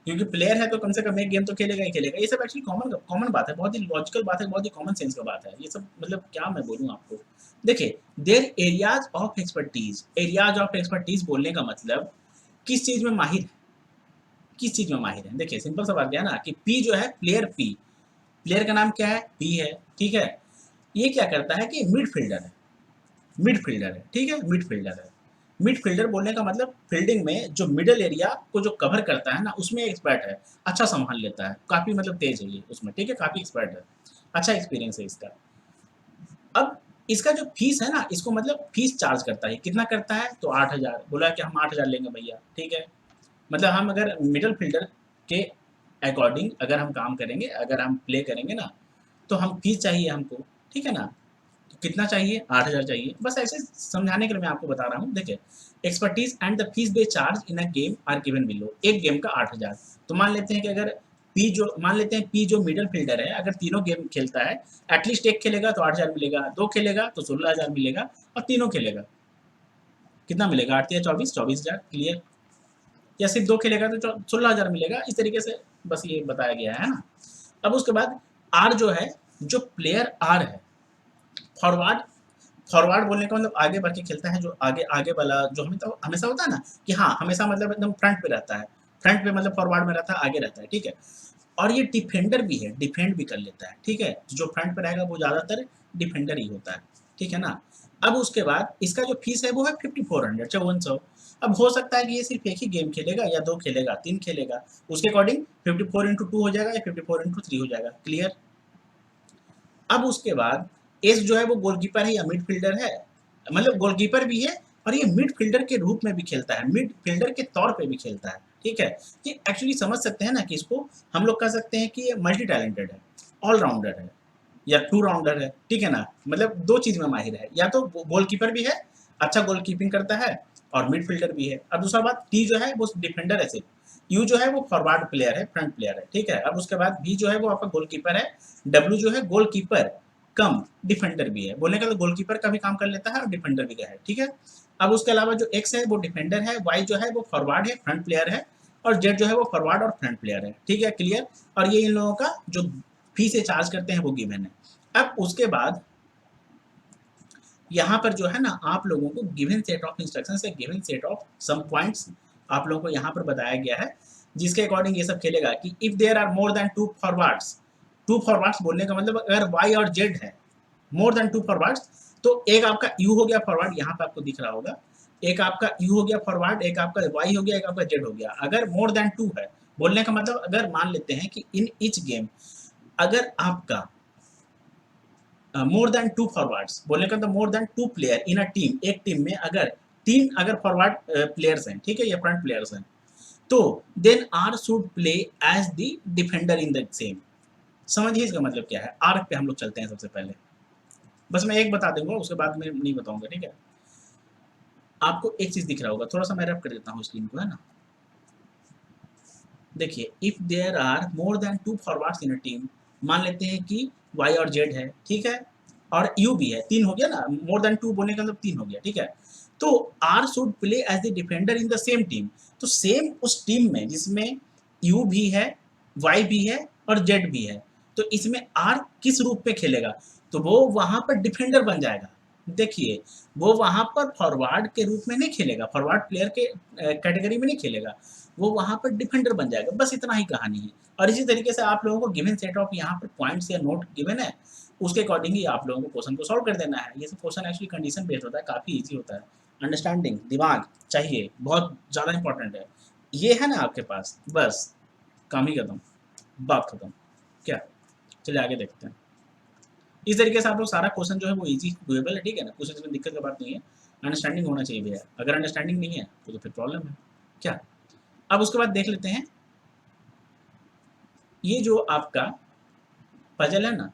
क्योंकि प्लेयर है तो कम से कम एक गेम तो खेलेगा ही खेलेगा। ये सब एक्चुअली कॉमन कॉमन बात है, बहुत ही लॉजिकल बात है, बहुत ही कॉमन सेंस का बात है, ये सब मतलब क्या मैं बोलूँ आपको। देखिए there areas of expertise, areas of expertise बोलने का मतलब किस चीज़ में माहिर है, किस चीज़ में माहिर है। देखिए सिंपल सा बात क्या है ना कि पी जो है प्लेयर पी, प्लेयर का नाम क्या है, पी है, ठीक है, ये क्या करता है कि मिडफील्डर है, मिडफील्डर है, ठीक है, मिडफील्डर है। मिडफील्डर बोलने का मतलब फील्डिंग में जो मिडल एरिया को जो कवर करता है ना, उसमें एक्सपर्ट है, अच्छा संभाल लेता है, काफ़ी मतलब तेज है ये उसमें, ठीक है, काफ़ी एक्सपर्ट है, अच्छा एक्सपीरियंस है इसका। अब इसका जो फीस है ना, इसको मतलब फीस चार्ज करता है, कितना करता है, तो 8,000 बोला कि हम 8,000 लेंगे भैया, ठीक है, मतलब हम अगर मिडल फील्डर के अकॉर्डिंग अगर हम काम करेंगे, अगर हम प्ले करेंगे ना, तो हम फीस चाहिए हमको, ठीक है ना, तो कितना चाहिए, 8,000 चाहिए, बस ऐसे समझाने के लिए मैं आपको बता रहा हूँ। देखिए expertise and the fees they charge in a game are given below, एक गेम का 8,000, तो मान लेते हैं कि अगर पी जो मान लेते हैं पी जो मिडल फील्डर है, अगर तीनों गेम खेलता है, एटलीस्ट एक खेलेगा तो 8,000 मिलेगा, 2 खेलेगा तो 16,000 मिलेगा, और तीनों खेलेगा कितना मिलेगा, 8 या 24, 24,000, क्लियर। या सिर्फ 2 खेलेगा तो 16,000 मिलेगा, इस तरीके से बस ये बताया गया है ना। अब उसके बाद आर जो है, जो प्लेयर आर है, फॉरवर्ड, फॉरवर्ड बोलने का मतलब आगे बढ़ के खेलता है, जो आगे आगे वाला जो हमें तो हमेशा होता है ना कि हाँ हमेशा मतलब एकदम फ्रंट पे रहता है, फ्रंट पे मतलब फॉरवर्ड में रहता है, आगे रहता है, ठीक है। और ये डिफेंडर भी है, डिफेंड भी कर लेता है, ठीक है, जो फ्रंट पे रहेगा वो ज़्यादातर डिफेंडर ही होता है, ठीक है ना। अब उसके बाद इसका जो फीस है वो है 5400, 5400। अब हो सकता है कि ये सिर्फ एक ही गेम खेलेगा या 2 खेलेगा, 3 खेलेगा, उसके अकॉर्डिंग 54 × 2 हो जाएगा या 54 × 3 हो जाएगा, क्लियर। अब उसके बाद एस जो है वो गोलकीपर है या मिडफील्डर है, मतलब गोलकीपर भी है और ये मिडफील्डर के रूप में भी खेलता है, मिडफील्डर के तौर पे भी खेलता है, ठीक है। ये एक्चुअली समझ सकते हैं ना कि इसको हम लोग कह सकते हैं कि ये मल्टी टैलेंटेड है, ऑलराउंडर है या टू राउंडर है, ठीक है ना, मतलब 2 चीज़ में माहिर है, या तो गोलकीपर भी है, अच्छा गोल कीपिंग करता है, और मिडफील्डर भी है। और दूसरा बात टी जो है वो डिफेंडर है सिर्फ, यू जो है वो फॉरवर्ड प्लेयर है, फ्रंट प्लेयर है, ठीक है। अब उसके बाद बी जो है वो आपका गोलकीपर है, डब्ल्यू जो है गोलकीपर कम डिफेंडर भी है, बोलने का तो गोलकीपर का भी काम कर लेता है और डिफेंडर भी है, ठीक है। अब उसके अलावा जो एक्स है वो डिफेंडर है, वाई जो है वो फॉरवर्ड है, फ्रंट प्लेयर है, और जेड जो है वो फॉरवर्ड और फ्रंट प्लेयर है, ठीक है, क्लियर। और ये इन लोगों का जो फी से चार्ज करते हैं वो गिवन है। अब उसके बाद यहाँ पर जो है ना आप लोगों को गिवन सेट ऑफ इंस्ट्रक्शन से given set of some points आप लोगों को यहाँ पर बताया गया है, जिसके अकॉर्डिंग ये सब खेलेगा कि if there are more than 2 forwards, 2 forwards बोलने का मतलब अगर वाई और जेड है, मोर देन 2 फॉरवर्ड्स, तो एक आपका यू हो गया फॉरवर्ड, यहाँ पे आपको दिख रहा होगा, एक आपका यू हो गया फॉरवर्ड, एक आपका वाई हो गया, एक आपका जेड हो गया। अगर मोर देन 2 है बोलने का मतलब अगर मान लेते हैं कि इन ईच गेम अगर आपका मोर देन 2 फॉरवर्ड्स बोलने का तो मोर than 2 player in a team, एक टीम में अगर 3 अगर फॉरवर्ड प्लेयर्स हैं, ठीक है, या फ्रंट प्लेयर्स हैं, तो then R should play as the defender in the same. समझिए इसका मतलब क्या है। आर पे हम लोग चलते हैं सबसे पहले, बस मैं एक बता दूंगा उसके बाद मैं नहीं बताऊंगा, ठीक है। आपको एक चीज दिख रहा होगा, थोड़ा सा मैं रब कर देता हूँ स्क्रीन को, है ना। देखिए if there are more than 2 forwards in a team, मान लेते हैं कि वाई और जेड है, ठीक है, और यू भी है, 3 हो गया ना, मोर देन 2 बोलने का मतलब 3 हो गया, ठीक है। तो R should play as the defender in the same team, तो सेम उस टीम में जिसमें यू भी है वाई भी है और जेड भी है, तो इसमें आर किस रूप में खेलेगा, तो वो वहां पर डिफेंडर बन जाएगा। देखिए वो वहां पर फॉरवर्ड के रूप में नहीं खेलेगा, फॉरवर्ड प्लेयर के कैटेगरी में नहीं खेलेगा, वो वहां पर डिफेंडर बन जाएगा, बस इतना ही कहानी है। और इसी तरीके से आप लोगों को गिवन सेट ऑफ यहाँ पर पॉइंट्स या नोट गिवन है, उसके अकॉर्डिंग ही आप लोगों को क्वेश्चन को सॉल्व कर देना है। ये सब क्वेश्चन एक्चुअली कंडीशन बेस्ड होता है, काफी ईजी होता है। अंडरस्टैंडिंग दिमाग चाहिए, बहुत ज़्यादा इंपॉर्टेंट है। ये है ना आपके पास, बस काम ही खत्म, बात खत्म। क्या, चलिए आगे देखते हैं। इस तरीके से आप लोग सारा क्वेश्चन जो है वो इजी डुएबल है, ठीक है ना, कुछ इसमें दिक्कत की बात नहीं है। अंडरस्टैंडिंग होना चाहिए भैया, अगर अंडरस्टैंडिंग नहीं है तो फिर प्रॉब्लम है। क्या, अब उसके बाद देख लेते हैं ये जो आपका पजल है ना,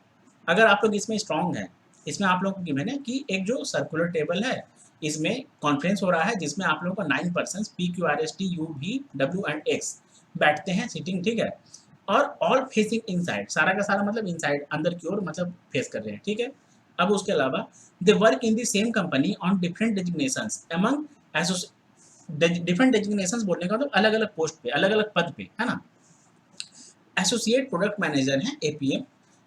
अगर आप लोग इसमें स्ट्रांग है, इसमें आप लोग को गिवन है कि एक जो सर्कुलर टेबल है, इसमें कॉन्फ्रेंस हो रहा है जिसमें आप लोगों को 9 persons P Q R S T you V W and x बैठते हैं सिटिंग, ठीक है, और ऑल फेसिंग इनसाइड, सारा का सारा मतलब इनसाइड, अंदर की ओर मतलब फेस कर रहे हैं, ठीक है। अब उसके अलावा they work in the same company on different designations among different designations बोलने का मतलब अलग अलग पोस्ट पे, अलग अलग पद पे, है ना। एसोसिएट प्रोडक्ट मैनेजर है एपीएम,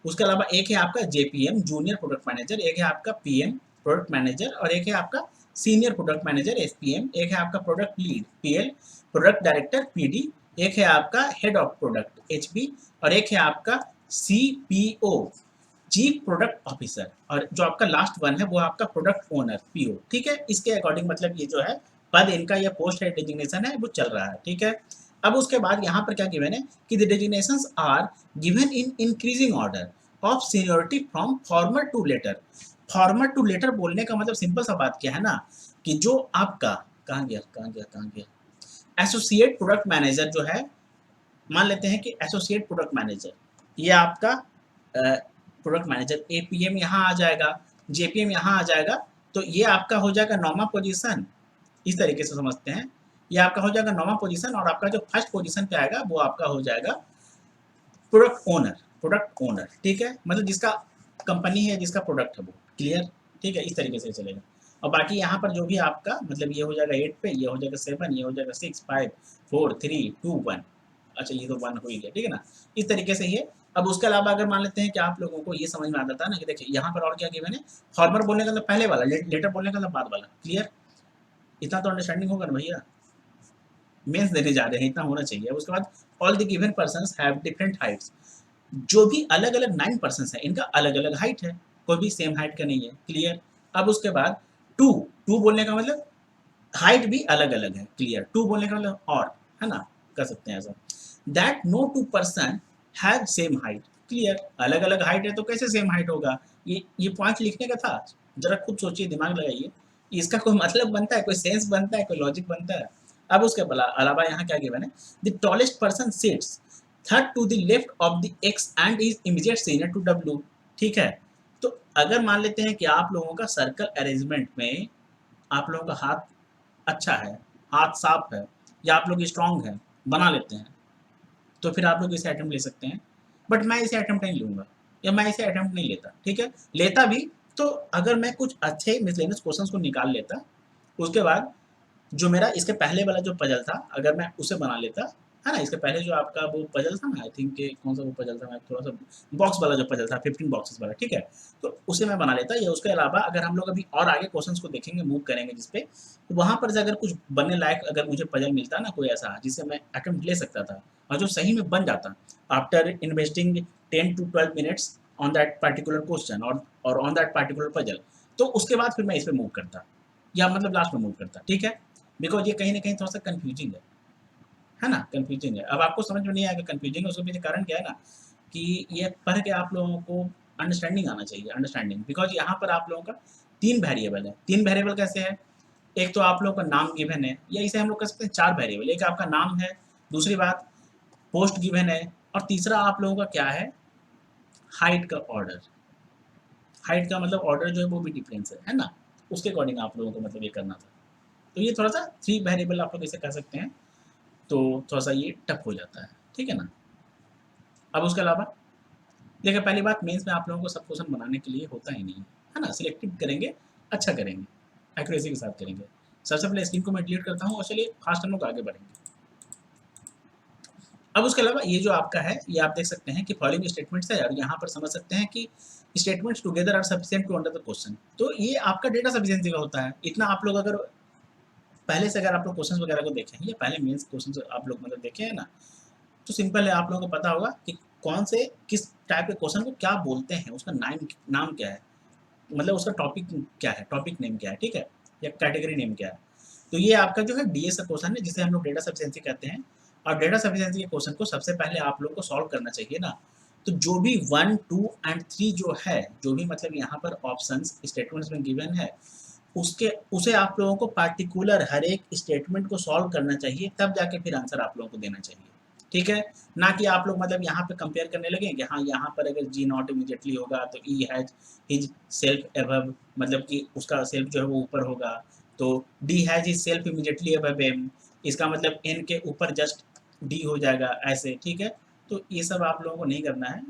उसके अलावा एक है आपका जेपीएम जूनियर प्रोडक्ट मैनेजर, एक है आपका पीएम प्रोडक्ट मैनेजर, और एक है आपका सीनियर प्रोडक्ट मैनेजर एसपीएम, एक है आपका product lead PL, product director PD, एक है आपका हेड ऑफ प्रोडक्ट एचपी, और एक है आपका सीपीओ चीफ प्रोडक्ट ऑफिसर, और जो आपका लास्ट वन है वो आपका प्रोडक्ट ओनर पीओ, ठीक है। इसके अकॉर्डिंग मतलब ये जो है पद इनका या पोस्ट है डेजिग्नेशन है वो चल रहा है, ठीक है। अब उसके बाद यहाँ पर क्या गिवन है कि the designations are given in increasing order of seniority from former to latter. Former to latter बोलने का मतलब सिंपल सा बात क्या है ना, कि जो आपका कहाँ गया एसोसिएट प्रोडक्ट मैनेजर जो है, मान लेते हैं कि एसोसिएट प्रोडक्ट मैनेजर ये आपका प्रोडक्ट मैनेजर एपीएम यहाँ आ जाएगा, जेपीएम यहाँ आ जाएगा, तो ये आपका हो जाएगा नौमा पोजीशन, इस तरीके से समझते हैं। ये आपका हो जाएगा नौवा पोजीशन, और आपका जो फर्स्ट पोजीशन पे आएगा वो आपका हो जाएगा प्रोडक्ट ओनर, प्रोडक्ट ओनर, ठीक है, मतलब जिसका कंपनी है, जिसका प्रोडक्ट है वो, क्लियर, ठीक है, इस तरीके से चलेगा। और बाकी यहाँ पर जो भी आपका मतलब ये हो जाएगा 8 पे, ये हो जाएगा 7, ये हो जाएगा 6 5 4 3 2 1, अच्छा ये तो 1 हो ही गया, ठीक है ना, इस तरीके से ये। अब उसके अलावा अगर मान लेते हैं कि आप लोगों को ये समझ में आता था ना कि देखिए यहाँ पर और क्या गिवन है, फॉर्मर बोलने का मतलब पहले वाला, लेटर बोलने का मतलब बाद वाला, क्लियर, इतना तो अंडरस्टैंडिंग होगा ना भैया, मेंस देने जा रहे हैं इतना होना चाहिए। उसके बाद all the given persons have different Heights, जो भी अलग अलग 9 पर्सन्स हैं इनका अलग अलग हाइट है, कोई भी सेम हाइट का नहीं है, क्लियर। अब उसके बाद टू, टू बोलने का मतलब हाइट भी अलग अलग है, क्लियर, टू बोलने का मतलब और, है ना, कर सकते हैं ऐसा। That no two person have same height, clear, अलग अलग हाइट है तो कैसे सेम हाइट होगा, ये पॉइंट लिखने का था, जरा खुद सोचिए, दिमाग लगाइए, इसका कोई मतलब बनता है, कोई सेंस बनता है, कोई लॉजिक बनता है। अब उसके अलावा यहाँ क्या गिवन है, the tallest person sits third to the left of the X and is immediate senior to W, ठीक है। तो अगर मान लेते हैं कि आप लोगों का सर्कल अरेंजमेंट में आप लोगों का हाथ अच्छा है, हाथ साफ है, या आप लोग स्ट्रांग है, बना लेते हैं, तो फिर आप लोग इसे अटेम्प्ट ले सकते हैं। बट मैं इसे अटेम्प्ट नहीं लूँगा, या मैं इसे अटेम्प्ट नहीं लेता, ठीक है। लेता भी तो अगर मैं कुछ अच्छे मिसलेनियस क्वेश्चंस को निकाल लेता, उसके बाद जो मेरा इसके पहले वाला जो पजल था अगर मैं उसे बना लेता, है ना, इसके पहले जो आपका वो पजल था ना, आई थिंक कौन सा वो पजल था, मैं थोड़ा सा बॉक्स वाला जो पजल था 15 बॉक्सेस वाला, ठीक है, तो उसे मैं बना लेता। या उसके अलावा अगर हम लोग अभी और आगे क्वेश्चंस को देखेंगे, मूव करेंगे जिसपे, तो वहाँ पर से अगर कुछ बनने लायक अगर मुझे पजल मिलता ना कोई ऐसा जिससे मैं अटेम्प्ट ले सकता था और जो सही में बन जाता after investing 10 to 12 minutes on that particular question और ऑन दैट पर्टिकुलर पजल, तो उसके बाद फिर मैं इस पर मूव करता, या मतलब लास्ट में मूव करता, ठीक है। बिकॉज ये कहीं ना कहीं थोड़ा सा कन्फ्यूजिंग है ना, कन्फ्यूजिंग है। अब आपको समझ में नहीं आएगा कन्फ्यूजिंग है, उसके पीछे कारण क्या है ना, कि ये पढ़ के आप लोगों को अंडरस्टैंडिंग आना चाहिए, अंडरस्टैंडिंग, बिकॉज यहाँ पर आप लोगों का 3 वेरिएबल है। 3 वेरिएबल कैसे है, एक तो आप लोगों का नाम गिवन है, या इसे हम लोग कह सकते हैं 4 वेरिएबल, एक आपका नाम है, दूसरी बात पोस्ट गिवन है, और तीसरा आप लोगों का क्या है, हाइट का ऑर्डर, हाइट का मतलब ऑर्डर जो है वो भी डिफरेंस है ना, उसके अकॉर्डिंग आप लोगों को मतलब ये करना था। तो ये थोड़ा सा 3 वेरिएबल आप लोग इसे कह सकते हैं, तो थोड़ा सा ये टफ हो जाता है, ठीक है ना। अब उसके अलावा देखिए पहली बात, मेंस में आप लोगों को सब क्वेश्चन बनाने के लिए होता ही नहीं है ना, सिलेक्टिव करेंगे, अच्छा करेंगे, एक्यूरेसी के साथ करेंगे। सबसे पहले स्क्रीन को मैं डिलीट करता हूँ और चलिए फास्ट हम लोग आगे बढ़ेंगे। अब उसके अलावा ये जो आपका है, ये आप देख सकते हैं कि फॉलोइंग स्टेटमेंट्स है, और यहाँ पर समझ सकते हैं कि statements together are sufficient to under the question. तो ये आपका डेटा सफिशिएंसी का होता है। इतना आप लोग अगर पहले से अगर आप लोग क्वेश्चन वगैरह को देखें या पहले मेंस क्वेश्चन आप लोग मतलब देखे हैं ना, तो सिंपल है, आप लोगों को पता होगा कि कौन से किस टाइप के क्वेश्चन को क्या बोलते हैं, उसका नाम नाम क्या है, मतलब उसका टॉपिक क्या है, टॉपिक नेम क्या है, ठीक है, या कैटेगरी नेम क्या है। तो ये आपका जो है डीएस का क्वेश्चन है, जिसे हम लोग डेटा सफिशिएंसी कहते हैं। और डेटा सफिशिएंसी के क्वेश्चन को सबसे पहले आप लोग को सॉल्व करना चाहिए ना। तो जो भी 1, 2 एंड 3 जो है, जो भी मतलब यहाँ पर ऑप्शंस स्टेटमेंट्स में गिवन है, उसके उसे आप लोगों को पार्टिकुलर हर एक स्टेटमेंट को सॉल्व करना चाहिए, तब जाके फिर आंसर आप लोगों को देना चाहिए, ठीक है। ना कि आप लोग मतलब यहाँ पे कंपेयर करने लगे कि हाँ यहाँ पर अगर जी नॉट इमीडिएटली होगा तो ई हैज हिज सेल्फ एबव, मतलब कि उसका सेल्फ जो है वो ऊपर होगा, तो D has his self immediately above M, इसका मतलब एन के ऊपर जस्ट डी हो जाएगा ऐसे, ठीक है। तो ये सब आप लोगों को नहीं करना है,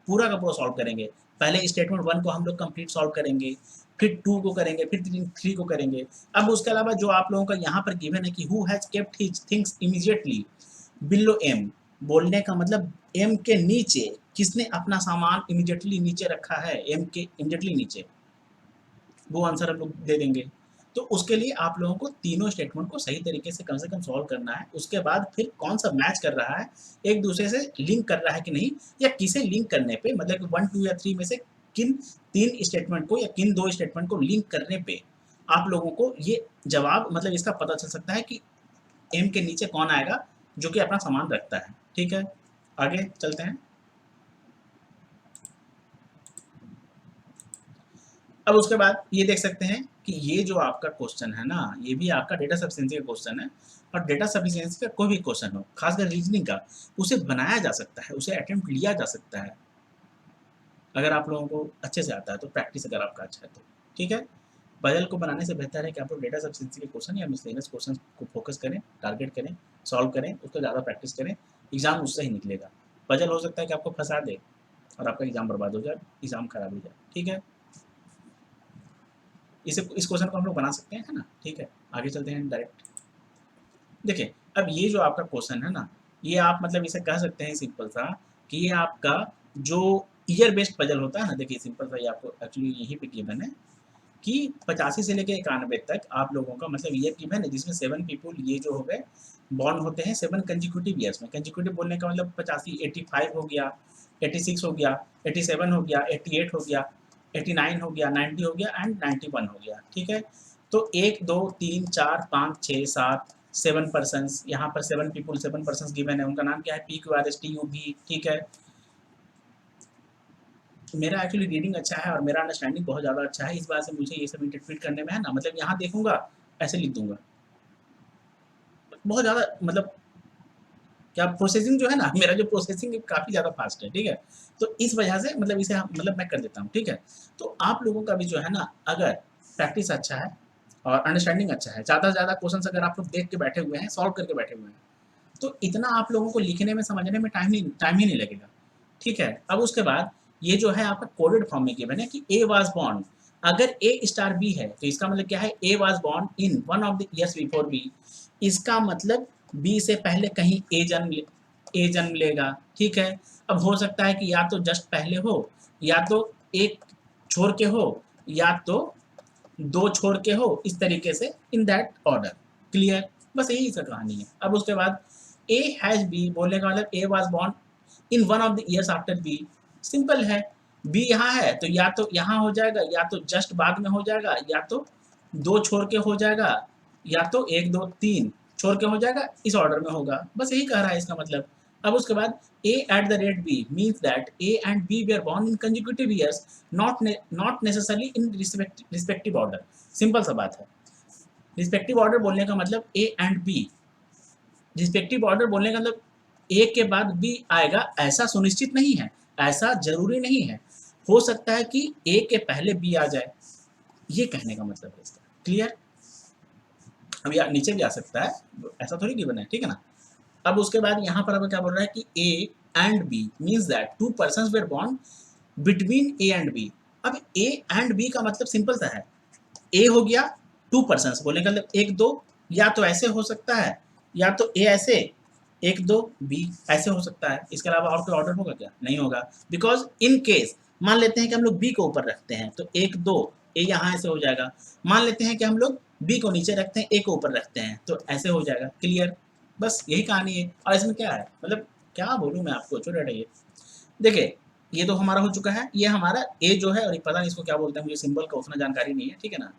पूरा का पूरा सॉल्व करेंगे। पहले स्टेटमेंट 1 को हम लोग कंप्लीट सॉल्व करेंगे, फिर 2 को करेंगे, फिर 3 को करेंगे। अब उसके अलावा जो आप लोगों का यहाँ पर गिवन है कि who has kept his things immediately below M, बोलने का मतलब एम के नीचे किसने अपना सामान इमीडिएटली नीचे रखा है, एम के इमीडिएटली नीचे, वो आंसर हम लोग दे देंगे। तो उसके लिए आप लोगों को तीनों स्टेटमेंट को सही तरीके से कम सॉल्व करना है। उसके बाद फिर कौन सा मैच कर रहा है, एक दूसरे से लिंक कर रहा है कि नहीं, या किसे लिंक करने पे, मतलब कि 1, 2 या 3 में से किन 3 स्टेटमेंट को या किन 2 स्टेटमेंट को लिंक करने पे आप लोगों को ये जवाब मतलब इसका पता चल सकता है कि एम के नीचे कौन आएगा जो कि अपना सामान रखता है, ठीक है। आगे चलते हैं। अब उसके बाद ये देख सकते हैं कि ये जो आपका क्वेश्चन है ना, ये भी आपका डेटा सफिशिएंसी का क्वेश्चन है। और डेटा सफिशिएंसी का कोई भी क्वेश्चन हो, खासकर रीजनिंग का, उसे बनाया जा सकता है, उसे अटेम्प्ट लिया जा सकता है, अगर आप लोगों को अच्छे से आता है तो, प्रैक्टिस अगर आपका अच्छा है तो, ठीक है। पजल को बनाने से बेहतर है कि आप लोग डेटा सफिशिएंसी के क्वेश्चन या मिसलेनियस क्वेश्चन को फोकस करें, टारगेट करें, सॉल्व करें, उसको ज़्यादा प्रैक्टिस करें, एग्जाम उससे ही निकलेगा। पजल हो सकता है कि आपको फंसा दे और आपका एग्जाम बर्बाद हो जाए, एग्जाम खराब हो जाए, ठीक है। इस क्वेश्चन को हम लोग बना सकते हैं, है ना, ठीक है। आगे चलते हैं डायरेक्ट। देखिए, अब ये जो आपका क्वेश्चन है ना, ये आप मतलब इसे कह सकते हैं सिंपल सा कि ये आपका जो ईयर बेस्ड पजल होता है ना, देखिए सिंपल सा, ये आपको एक्चुअली यहीं पे गिवन है कि 85 से लेकर 91 तक आप लोगों का मतलब ईयर गिवन है, जिसमें 7 पीपल ये जो हो गए बॉर्न होते हैं 7 कंजिक्यूटिव ईयर्स में। कंजिक्यूटिव बोलने का मतलब 85, 85 हो गया, 86 हो गया, 87 हो गया, 88 हो गया, 89 हो गया, 90 हो गया एंड 91 हो गया, ठीक है। तो 1, 2, 3, 4, 5, 6, 7, 7 पर्सन्स, यहाँ पर 7 पीपल, 7 पर्सन्स गिवन है, उनका नाम क्या है, P Q R S T U B, ठीक है। मेरा एक्चुअली रीडिंग अच्छा है और मेरा अंडरस्टैंडिंग बहुत ज़्यादा अच्छा है, इस बात से मुझे ये सब इंटरप्रेट करने में है ना, मतलब यहाँ देखूंगा ऐसे लिख दूंगा, बहुत ज़्यादा मतलब क्या प्रोसेसिंग जो है ना, मेरा जो प्रोसेसिंग है काफ़ी ज़्यादा फास्ट है, ठीक है। तो इस वजह से मतलब इसे मतलब मैं कर देता हूँ, ठीक है। तो आप लोगों का भी जो है ना, अगर प्रैक्टिस अच्छा है और अंडरस्टैंडिंग अच्छा है, ज़्यादा से ज़्यादा क्वेश्चन अगर आप लोग देख के बैठे हुए हैं, सॉल्व करके बैठे हुए हैं, तो इतना आप लोगों को लिखने में समझने में टाइम ही नहीं लगेगा, ठीक है। अब उसके बाद ये जो है आपका कोडेड फॉर्म में गिवन है कि ए वाज बॉर्न, अगर ए स्टार बी है तो इसका मतलब क्या है, A was born in one of the years before B, इसका मतलब बी से पहले कहीं ए जन्म लेगा, ठीक है। अब हो सकता है कि या तो जस्ट पहले हो, या तो एक छोड़ के हो, या तो दो छोड़ के हो, इस तरीके से इन दैट ऑर्डर, क्लियर। बस यही सा कहानी है। अब उसके बाद ए हैज बी बोलने का मतलब A was born in one of the years after B, simple है। बी यहाँ है तो या तो यहाँ हो जाएगा, या तो जस्ट बाद में हो जाएगा, या तो दो छोड़ के हो जाएगा, या तो एक दो तीन छोड़ के हो जाएगा, इस ऑर्डर में होगा, बस यही कह रहा है इसका मतलब। अब उसके बाद a at the rate b means that a and b were born in consecutive years, not necessarily in respective order, simple सा बात है। रिस्पेक्टिव ऑर्डर बोलने का मतलब A and B, respective order बोलने का मतलब ए के बाद बी आएगा ऐसा सुनिश्चित नहीं है, ऐसा जरूरी नहीं है, हो सकता है कि ए के पहले बी आ जाए, ये कहने का मतलब है इसका, क्लियर। अब यार नीचे भी आ सकता है, ऐसा थोड़ी गिवन है, ठीक है ना। अब उसके बाद यहाँ पर अब क्या बोल रहा है कि A and B means that two persons were born between A and B. अब ए एंड बी का मतलब सिंपल सा है, ए हो गया टू पर्सन्स बोलने का मतलब एक दो, या तो ऐसे हो सकता है, या तो ए ऐसे, 1 2 बी ऐसे हो सकता है, इसके अलावा और कोई ऑर्डर होगा क्या? नहीं होगा, बिकॉज इन केस मान लेते हैं कि हम लोग बी को ऊपर रखते हैं तो 1 2 ए यहाँ ऐसे हो जाएगा। मान लेते हैं कि हम लोग बी को नीचे रखते हैं, ए को ऊपर रखते हैं तो ऐसे हो जाएगा। क्लियर? बस यही कहानी है। और इसमें क्या है, मतलब क्या बोलूँ मैं आपको, छोटे हटाइए। देखिए ये तो हमारा हो चुका है, ये हमारा ए जो है, और ये पता नहीं इसको क्या बोलते हैं, मुझे सिंबल का उतना जानकारी नहीं है, ठीक है ना।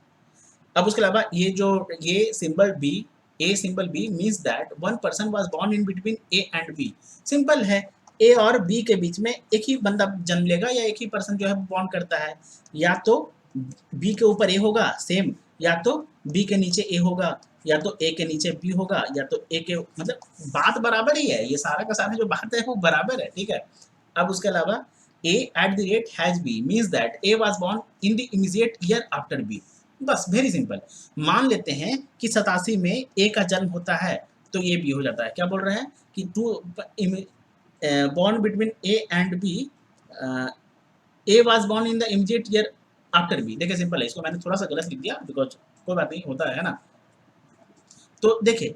अब उसके अलावा ये जो ये symbol B, A symbol B means that one person was born in between A and B. Simple है, ए और बी के बीच में एक ही बंदा जन्म लेगा या एक ही पर्सन जो है बॉर्न करता है। या तो बी के ऊपर ए होगा सेम, या तो बी के नीचे ए होगा, या तो ए के नीचे बी होगा, या तो ए के, मतलब बात बराबर ही है, ये सारा का सारा जो बात है वो बराबर है, ठीक है। अब उसके अलावा A at the rate has B means that A was born in the immediate year after B. बस वेरी सिंपल। मान लेते हैं कि 87 में ए का जन्म होता है तो ये बी हो जाता है। क्या बोल रहे हैं कि two born between A and B, A was born in the immediate year after B. देखिए सिंपल है, इसको मैंने थोड़ा सा गलत लिख दिया बिकॉज कोई बात नहीं, होता है ना। तो देखिए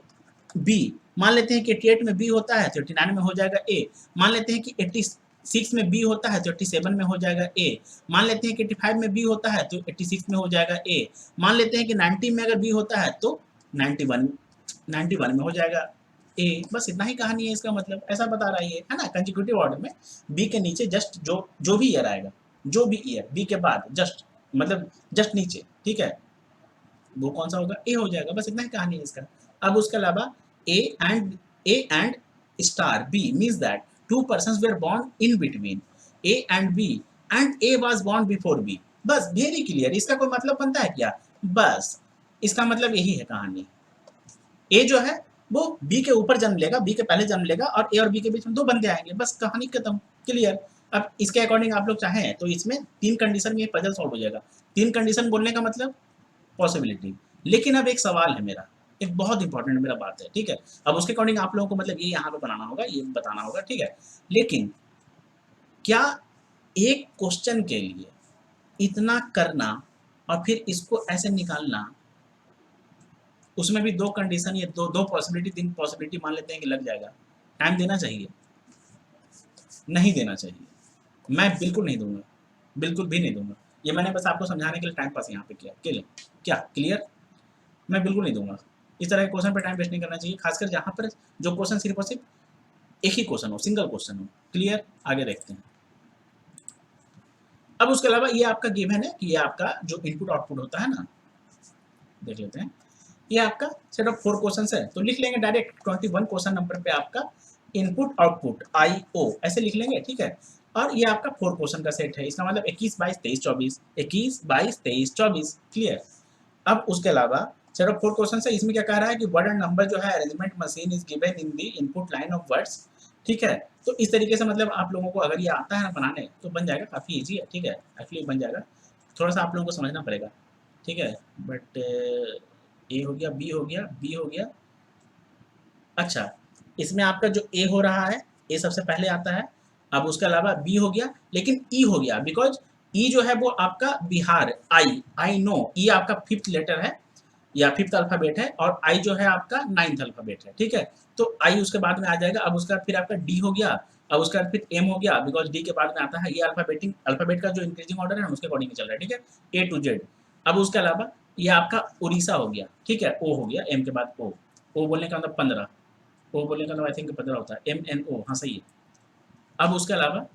बी, मान लेते हैं कि 88 में बी होता है तो 89 में हो जाएगा ए। मान लेते हैं कि 86 में बी होता है तो 87 में हो जाएगा ए। मान लेते हैं कि 85 में बी होता है तो 86 में हो जाएगा ए। मान लेते हैं कि 90 में अगर बी होता है तो 91 में हो जाएगा ए। बस इतना ही कहानी है, इसका मतलब ऐसा बता रहा है ना, कंसेक्यूटिव ऑर्डर में बी के नीचे जस्ट जो भी ईयर आएगा, जो भी ईयर बी के बाद जस्ट, मतलब जस्ट नीचे, ठीक है, वो कौन सा होगा? ए हो जाएगा। बस इतना ही कहानी है इसका। अब उसके अलावा A and star B means that two persons were born in between A and B and A was born before B. बस वेरी क्लियर। इसका कोई मतलब बनता है क्या? बस इसका मतलब यही है कहानी। ए जो है वो बी के ऊपर जन्म लेगा, बी के पहले जन्म लेगा, और ए और बी के बीच में 2 बंदे आएंगे, बस कहानी खत्म। क्लियर? अब इसके अकॉर्डिंग आप लोग चाहें तो इसमें 3 कंडीशन में ये पजल सॉल्व हो जाएगा। 3 कंडीशन बोलने का मतलब पॉसिबिलिटी। लेकिन अब एक सवाल है मेरा, एक बहुत इंपॉर्टेंट मेरा बात है, ठीक है। अब उसके अकॉर्डिंग आप लोगों को मतलब ये यहाँ पे बनाना होगा, ये बताना होगा, ठीक है। लेकिन क्या एक क्वेश्चन के लिए इतना करना और फिर इसको ऐसे निकालना, उसमें भी 2 कंडीशन, ये दो दो पॉसिबिलिटी, 3 पॉसिबिलिटी मान लेते हैं कि लग जाएगा। टाइम देना चाहिए? नहीं देना चाहिए। मैं बिल्कुल नहीं दूंगा, बिल्कुल भी नहीं दूंगा। ये मैंने बस आपको समझाने के लिए टाइम पास यहाँ पे किया। क्या क्लियर? मैं बिल्कुल नहीं दूंगा। इस तरह के क्वेश्चन पे टाइम वेस्ट नहीं करना चाहिए, खासकर जहाँ पर जो क्वेश्चन सिर्फ और सिर्फ एक ही क्वेश्चन हो, सिंगल क्वेश्चन हो। क्लियर? आगे देखते हैं। अब उसके अलावा ये आपका गिवन है कि ये आपका जो इनपुट आउटपुट होता है ना, देख लेते हैं। ये आपका सेट ऑफ 4 क्वेश्चन है, तो लिख लेंगे डायरेक्ट 21 क्वेश्चन नंबर पे आपका इनपुट आउटपुट IO ऐसे लिख लेंगे, ठीक है। और ये आपका 4 क्वेश्चन का सेट है, इसका मतलब 21 22 23 24, 21 22 23 24। क्लियर? अब उसके अलावा सेट ऑफ 4 क्वेश्चन है, इसमें क्या कह रहा है कि वर्ड एंड नंबर जो है arrangement machine is given in the input line of words, ठीक है। तो इस तरीके से मतलब आप लोगों को अगर ये आता है ना बनाने तो बन जाएगा, काफ़ी ईजी है, ठीक है, एक्चुअली बन जाएगा। थोड़ा सा आप लोगों को समझना पड़ेगा, ठीक है। बट ए हो गया, बी हो गया, बी हो गया। अच्छा, इसमें आपका जो ए हो रहा है, ए सबसे पहले आता है। अब उसके अलावा बी हो गया, लेकिन ई हो गया, बिकॉज ई जो है वो आपका बिहार, आई नो, ई आपका 5th लेटर है या 5th अल्फ़ाबेट है, और आई जो है आपका 9th अल्फ़ाबेट है, ठीक है। तो आई उसके बाद में आ जाएगा। अब उसका फिर आपका डी हो गया, अब उसका फिर एम हो गया, बिकॉज डी के बाद में आता है, ये अल्फ़ाबेट का जो इंक्रीजिंग ऑर्डर है उसके अकॉर्डिंग चल रहा है, ठीक है, ए टू जेड। अब उसके अलावा ये आपका उड़ीसा हो गया, ठीक है, ओ हो गया, एम के बाद ओ बोलने का मतलब 15, ओ बोलने का मतलब आई थिंक 15 होता है, MNO, हाँ सही है। अब उसके अलावा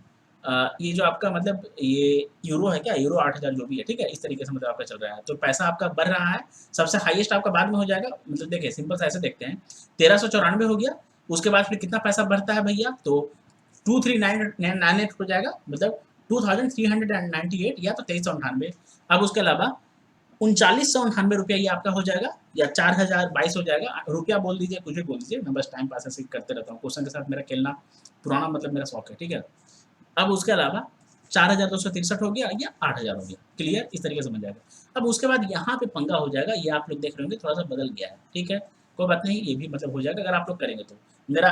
ये जो आपका मतलब ये यूरो है क्या, यूरो 8000 जो भी है, ठीक है, इस तरीके से मतलब आपका चल रहा है। तो पैसा आपका बढ़ रहा है, सबसे हाईएस्ट आपका बाद में हो जाएगा। मतलब देखिए सिंपल सा ऐसे देखते हैं, 1394 हो गया, उसके बाद फिर कितना पैसा बढ़ता है भैया, तो 2398 हो जाएगा, मतलब 2398 या तो 2398। अब उसके अलावा 3998 रुपया ये आपका हो जाएगा, या 4022 हो जाएगा। रुपया बोल दीजिए, कुछ भी बोल दीजिए, मैं बस टाइम पास ऐसे करते रहता हूँ, क्वेश्चन के साथ मेरा खेलना पुराना मतलब मेरा शौक है, ठीक है। अब उसके अलावा 4263 हो गया या 8000 हो गया। क्लियर? इस तरीके से बन जाएगा। अब उसके बाद यहाँ पे पंगा हो जाएगा, ये आप लोग देख रहे होंगे थोड़ा सा बदल गया है, ठीक है, कोई बात नहीं, ये भी मतलब हो जाएगा अगर आप लोग करेंगे तो। मेरा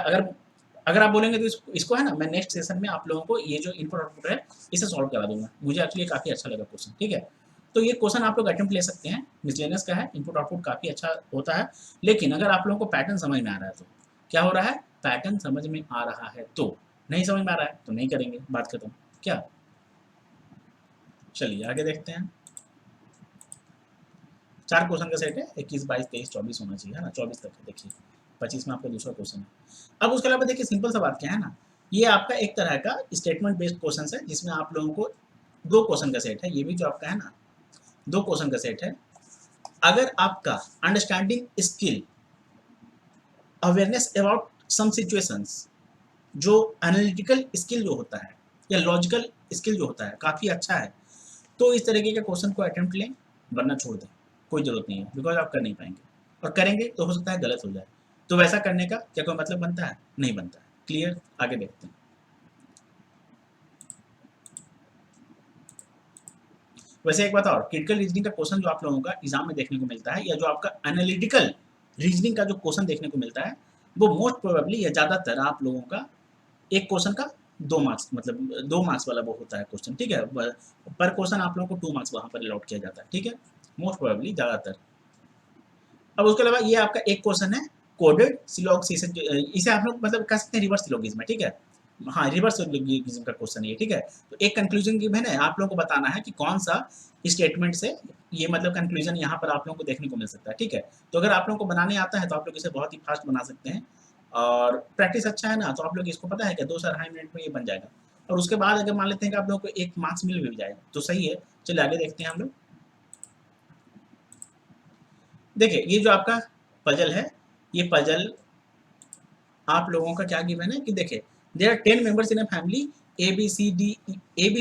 अगर आप बोलेंगे तो इसको है ना, मैं नेक्स्ट सेशन में आप लोगों को ये जो इनपुट आउटपुट है इसे सॉल्व करा दूंगा। मुझे एक्चुअली काफ़ी अच्छा लगा क्वेश्चन, ठीक है। तो ये क्वेश्चन आप लोग अटेम्प्ट ले सकते हैं, मिसलेनियस का है, इनपुट आउटपुट काफ़ी अच्छा होता है। लेकिन अगर आप लोगों को पैटर्न समझ में आ रहा है तो क्या हो रहा है, पैटर्न समझ में आ रहा है तो, नहीं समझ में आ रहा है तो नहीं करेंगे, बात खत्म। क्या, चलिए आगे देखते हैं। 4 क्वेश्चन का सेट है, 21, 22, 23, 24 होना चाहिए, है ना, 24 तक है। देखिए 25 में आपका दूसरा क्वेश्चन है। अब उसके अलावा देखिए सिंपल सा बात क्या है ना, ये आपका एक तरह का स्टेटमेंट बेस्ड क्वेश्चन है, जिसमें आप लोगों को 2 क्वेश्चन का सेट है, ये भी जो आपका है ना 2 क्वेश्चन का सेट है। अगर आपका understanding skill, awareness about some situations, जो एनालिटिकल स्किल जो होता है या लॉजिकल स्किल जो होता है काफ़ी अच्छा है, तो इस तरीके के क्वेश्चन को अटेम्प्ट लें, वरना छोड़ दें, कोई ज़रूरत नहीं है, बिकॉज आप कर नहीं पाएंगे, और करेंगे तो हो सकता है गलत हो जाए। तो वैसा करने का क्या कोई मतलब बनता है? नहीं बनता है। क्लियर, आगे देखते हैं। वैसे एक बात और, क्रिटिकल रीजनिंग का क्वेश्चन जो आप लोगों का एग्जाम में देखने को मिलता है, या जो आपका एनालिटिकल रीजनिंग का जो क्वेश्चन देखने को मिलता है, वो मोस्ट प्रोबेबली या ज़्यादातर आप लोगों का एक क्वेश्चन का 2 मार्क्स, मतलब 2 मार्क्स वाला वो होता है क्वेश्चन, ठीक है। पर क्वेश्चन आप लोगों को 2 मार्क्स वहाँ पर अलॉट किया जाता है, ठीक है, मोस्ट प्रोबेबली ज़्यादातर। अब उसके अलावा ये आपका एक क्वेश्चन है कोडेड सिलोगिज्म, इसे आप लोग मतलब कह सकते हैं रिवर्स सिलोगिज्म है, ठीक है। हाँ, रिवर्स सिलोगिज्म का क्वेश्चन है ये, ठीक है। तो एक कंक्लूजन गिवन है, आप लोगों को बताना है कि कौन सा स्टेटमेंट से ये मतलब कंक्लूजन यहाँ पर आप लोगों को देखने को मिल सकता है, ठीक है। तो अगर आप लोगों को बनाने आता है तो आप लोग इसे बहुत ही फास्ट बना सकते हैं, और प्रैक्टिस अच्छा है ना, तो आप लोग इसको पता है कि 2 से 2.5 मिनट में ये बन जाएगा। और उसके बाद अगर मान लेते हैं कि आप लोगों को 1 मार्क्स मिल भी जाए तो सही है। चलिए आगे देखते हैं हम लोग। देखिए ये जो आपका पजल है, ये पजल आप लोगों का क्या गिवन है कि देखिए there are 10 members in a family, A B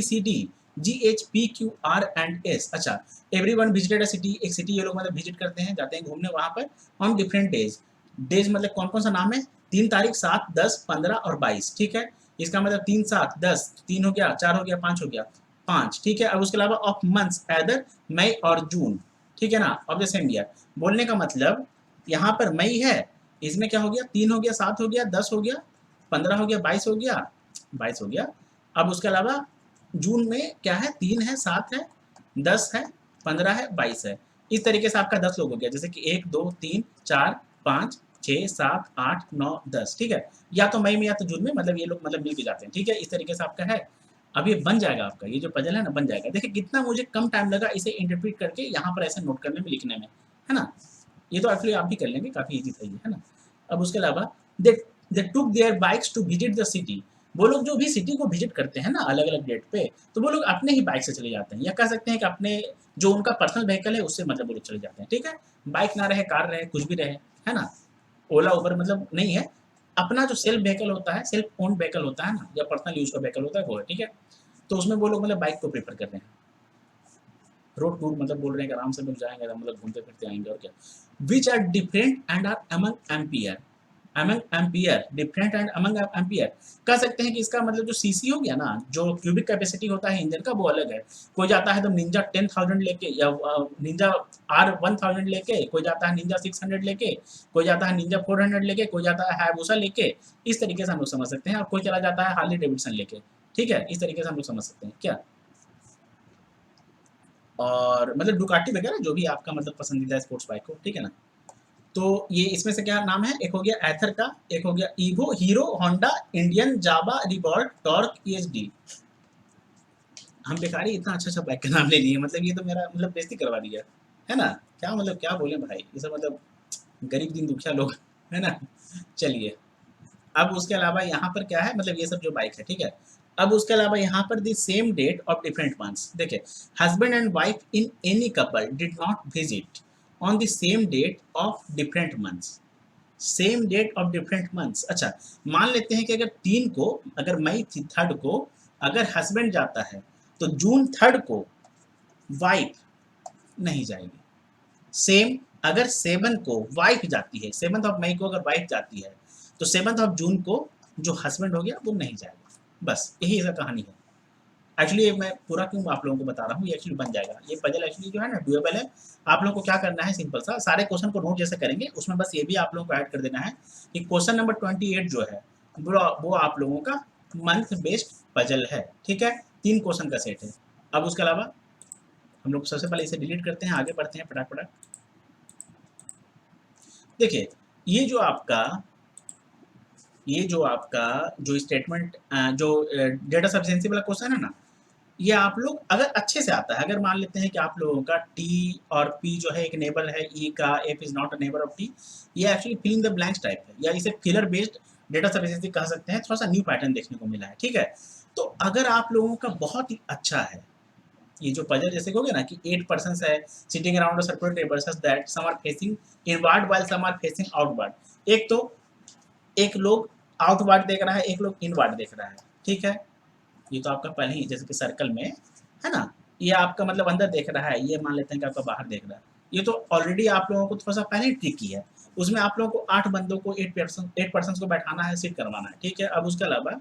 C D G H P Q R and S. अच्छा, एवरीवन विजिटेड अ सिटी, एक सिटी ये लोग मतलब विजिट करते हैं, जाते हैं घूमने वहां पर, ऑन डिफरेंट डेज। डेज मतलब कौन कौन सा नाम है? 3 तारीख, 7, 10, 15 और 22, ठीक है। इसका मतलब 3, 7, 10, 3 हो गया, 4 हो गया, 5 हो गया, 5, ठीक है। अब उसके अलावा ऑफ मंथ्स एदर मई और जून, ठीक है ना, ऑफ द सेम ईयर। बोलने का मतलब यहाँ पर मई है, इसमें क्या हो गया, 3 हो गया, 7 हो गया, 10 हो गया, 15 हो गया, 22 हो गया, 22 हो गया। अब उसके अलावा जून में क्या है, 3 है, 7 है, 10 है, 15 है, 22 है। इस तरीके से आपका 10 लोग हो गया, जैसे कि 1, 2, 3, 4, 5, 6, 7, 8, 9, 10, ठीक है। या तो मई में या तो जून में, मतलब ये लोग मतलब मिल के जाते हैं, ठीक है। इस तरीके से आपका है। अब ये बन जाएगा आपका, ये जो पजल है ना बन जाएगा। देखिए कितना मुझे कम टाइम लगा इसे इंटरप्रेट करके यहाँ पर ऐसे नोट करने में, लिखने में, है ना। ये तो एक्चुअली आप भी कर लेंगे, काफ़ी ईजी था ये, है ना। अब उसके अलावा they they took their bikes to visit the city. वो लोग जो भी सिटी को विजिट करते हैं ना अलग अलग डेट पे, तो वो लोग अपने ही बाइक से चले जाते हैं, या कह सकते हैं कि अपने जो उनका पर्सनल व्हीकल है उससे मतलब वो लोग चले जाते हैं, ठीक है। बाइक ना रहे, कार रहे, कुछ भी रहे, है ना। ओला उबर मतलब नहीं है, अपना जो सेल्फ व्हीकल होता है, सेल्फ ओन व्हीकल होता है ना, या पर्सनल यूज का व्हीकल होता है वो है, ठीक है। तो उसमें वो लोग मतलब बाइक को प्रेफर कर रहे हैं। रोड टूर मतलब बोल रहे हैं कि आराम से लोग जाएंगे, मतलब घूमते फिरते आएंगे, और क्या। Which are different and are among ampere, among ampere, different and among ampere. कह सकते हैं कि इसका मतलब जो सीसी हो गया ना, जो क्यूबिक कैपेसिटी होता है इंजन का, वो अलग है। कोई जाता है तो निंजा 10,000 लेके, या निंजा R 1000 लेके, कोई जाता है निंजा 600 लेके, कोई जाता है निंजा 400 लेके, कोई जाता है हायाबुसा लेके। इस तरीके से हम लोग समझ सकते हैं, और कोई चला जाता है हार्ली डेविडसन लेके, ठीक है। इस तरीके से हम लोग समझ सकते हैं क्या। और मतलब डुकाटी वगैरह जो भी आपका मतलब पसंदीदा स्पोर्ट्स बाइक हो, ठीक है ना। तो ये इसमें से क्या नाम है, एक हो गया एथर का, एक हो गया ईगो, हीरो, होंडा, इंडियन, जावा, रिवॉल्ट, टॉर्क, ईएसडी। हम बेकार ही इतना अच्छा अच्छा बाइक का नाम ले लिए, मतलब ये तो मेरा मतलब बेइज्जती करवा दिया, है ना। क्या मतलब क्या बोले भाई, ये सब मतलब गरीब दिन दुखिया लोग, है ना। चलिए, अब उसके अलावा यहाँ पर क्या है, मतलब ये सब जो बाइक है, ठीक है। अब उसके अलावा यहाँ पर the same date of different months. देखिए husband and wife in any couple did not visit on the same date of different months, same date of different months. अच्छा, मान लेते हैं कि अगर 3 को, अगर मई 3 को अगर हस्बैंड जाता है, तो जून 3 को वाइफ नहीं जाएगी। सेम अगर 7 को वाइफ जाती है, 7th ऑफ मई को अगर वाइफ जाती है, तो 7th ऑफ जून को जो हस्बैंड हो गया वो नहीं जाएगा। बस यही इसका कहानी है। एक्चुअली मैं पूरा क्यों आप लोगों को बता रहा हूँ, ये एक्चुअली बन जाएगा। ये पजल एक्चुअली जो है ना डुएबल है। आप लोगों को क्या करना है, सिंपल सा सारे क्वेश्चन को नोट जैसे करेंगे, उसमें बस ये भी आप लोगों को ऐड कर देना है कि क्वेश्चन नंबर 28 जो है वो आप लोगों का मंथ बेस्ड पजल है, ठीक है। 3 क्वेश्चन का सेट है। अब उसके अलावा हम लोग सबसे पहले इसे डिलीट करते हैं, आगे बढ़ते हैं फटाक फटाक। देखिए ये जो आपका ये जो आपका जो स्टेटमेंट जो डेटा सफिशिएंसी वाला क्वेश्चन है ना, ये आप लोग अगर अच्छे से आता है, अगर मान लेते हैं कि आप लोगों का टी और पी जो है एक नेबर है ई का, F is not a neighbour of T, ये actually filling the blanks type है, या इसे फिलर बेस्ड डेटा सफिशिएंसी कह सकते हैं। थोड़ा सा न्यू पैटर्न देखने को मिला है, ठीक है। तो अगर आप लोगों का बहुत ही अच्छा है, ये जो पजल जैसे हो गया ना कि 8 पर्सन है sitting around a circular table such that some are facing inward while some are facing outward. एक तो एक लोग आउटवर्ड देख रहा है, एक लोग इनवर्ड देख रहा है, ठीक है। ये तो आपका पहले ही जैसे कि सर्कल में है ना, ये आपका मतलब अंदर देख रहा है, ये मान लेते हैं कि आपका बाहर देख रहा है। ये तो ऑलरेडी आप लोगों को थोड़ा सा पहले ही ट्रिकी है। उसमें आप लोगों को 8 बंदों को 8 पर्सन को बैठाना है, सिट करवाना है, ठीक है। अब उसके अलावा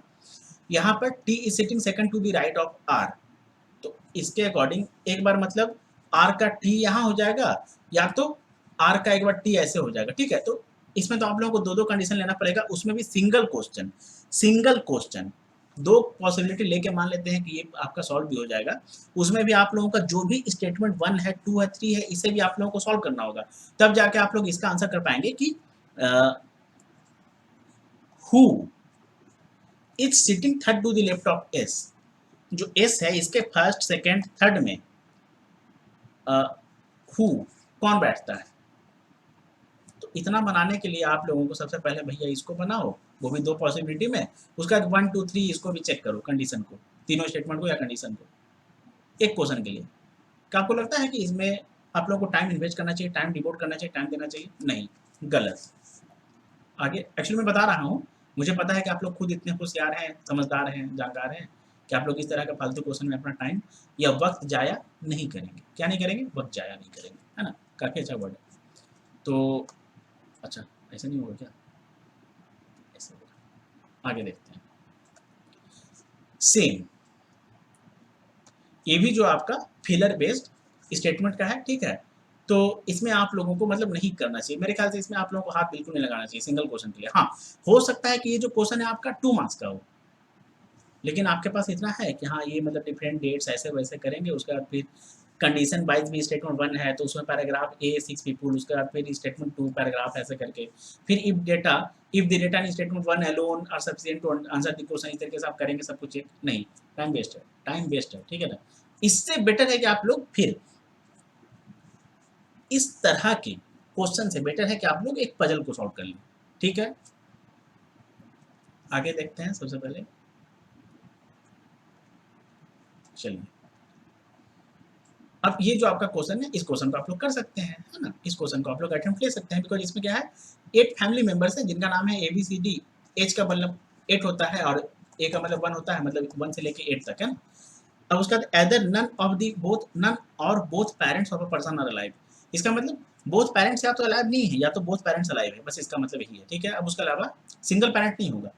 यहाँ पर T is sitting second to the right of R, तो इसके अकॉर्डिंग एक बार मतलब आर का टी यहाँ हो जाएगा, या तो आर का एक बार टी ऐसे हो जाएगा, ठीक है। तो इसमें तो आप लोगों को दो दो कंडीशन लेना पड़ेगा, उसमें भी सिंगल क्वेश्चन, सिंगल क्वेश्चन दो पॉसिबिलिटी लेके मान लेते हैं कि ये आपका सॉल्व भी हो जाएगा। उसमें भी आप लोगों का जो भी स्टेटमेंट 1 है 2 है 3 है, इसे भी आप लोगों को सॉल्व करना होगा, तब जाके आप लोग इसका आंसर कर पाएंगे कि who is sitting third to the left of S. जो एस है इसके फर्स्ट सेकेंड थर्ड में हु कौन बैठता है। तो इतना बनाने के लिए आप लोगों को सबसे पहले भैया इसको बनाओ, वो भी दो पॉसिबिलिटी में, उसका 1 2 3 इसको भी चेक करो, कंडीशन को, तीनों स्टेटमेंट को या कंडीशन को, एक क्वेश्चन के लिए। क्या आपको लगता है कि इसमें आप लोगों को टाइम इन्वेस्ट करना चाहिए, टाइम डिवोट करना चाहिए, टाइम देना चाहिए? नहीं, गलत। आगे एक्चुअली मैं बता रहा हूँ, मुझे पता है कि आप लोग खुद इतने होशियार हैं, समझदार हैं, जानकार हैं कि आप लोग इस तरह का फालतू क्वेश्चन में अपना टाइम या वक्त जाया नहीं करेंगे। क्या नहीं करेंगे? वक्त जाया नहीं करेंगे, है ना। काफ़ी अच्छा वर्ड है। तो अच्छा, ऐसा नहीं होगा क्या? ऐसे होगा। आगे देखते हैं। सेम, ये भी जो आपका फिलर बेस्ड स्टेटमेंट का है, ठीक है। तो इसमें आप लोगों को मतलब नहीं करना चाहिए मेरे ख्याल से, इसमें आप लोगों को हाथ बिल्कुल नहीं लगाना चाहिए सिंगल क्वेश्चन के लिए। हाँ, हो सकता है कि ये जो क्वेश्चन है आपका 2 मार्क्स का हो, लेकिन आपके पास इतना है कि हाँ ये मतलब डिफरेंट डेट्स ऐसे वैसे करेंगे, उसके बाद फिर कंडीशन वाइज भी स्टेटमेंट 1 है तो उसमें पैराग्राफ ए 6 पीपुल, उसके बाद फिर स्टेटमेंट 2 पैराग्राफ ऐसे करके, फिर if the data in statement 1 alone are sufficient to answer the question, इस तरीके से आप करेंगे सब कुछ। एक नहीं, टाइम वेस्ट है, टाइम वेस्ट है, ठीक है ना। इससे बेटर है कि आप लोग फिर इस तरह के क्वेश्चन से बेटर है कि आप लोग एक पजल को सॉल्व कर लें, ठीक है। आगे देखते हैं। सबसे पहले चलिए, अब ये जो आपका क्वेश्चन है, इस क्वेश्चन को आप लोग कर सकते हैं, है ना। इस क्वेश्चन को आप लोग अटेम्प्ट ले सकते हैं, बिकॉज इसमें क्या है, 8 फैमिली मेंबर्स हैं जिनका नाम है A B C D. H का मतलब 8 होता है और ए का मतलब 1 होता है, मतलब 1 से लेके 8 तक, है ना। अब उसका either none of the both, none और both parents of a person are alive. इसका मतलब बोथ पेरेंट्स या तो अलाइव नहीं है या तो बोथ पेरेंट्स अलाइव है, बस इसका मतलब यही है, ठीक है। अब उसके अलावा सिंगल पेरेंट नहीं होगा,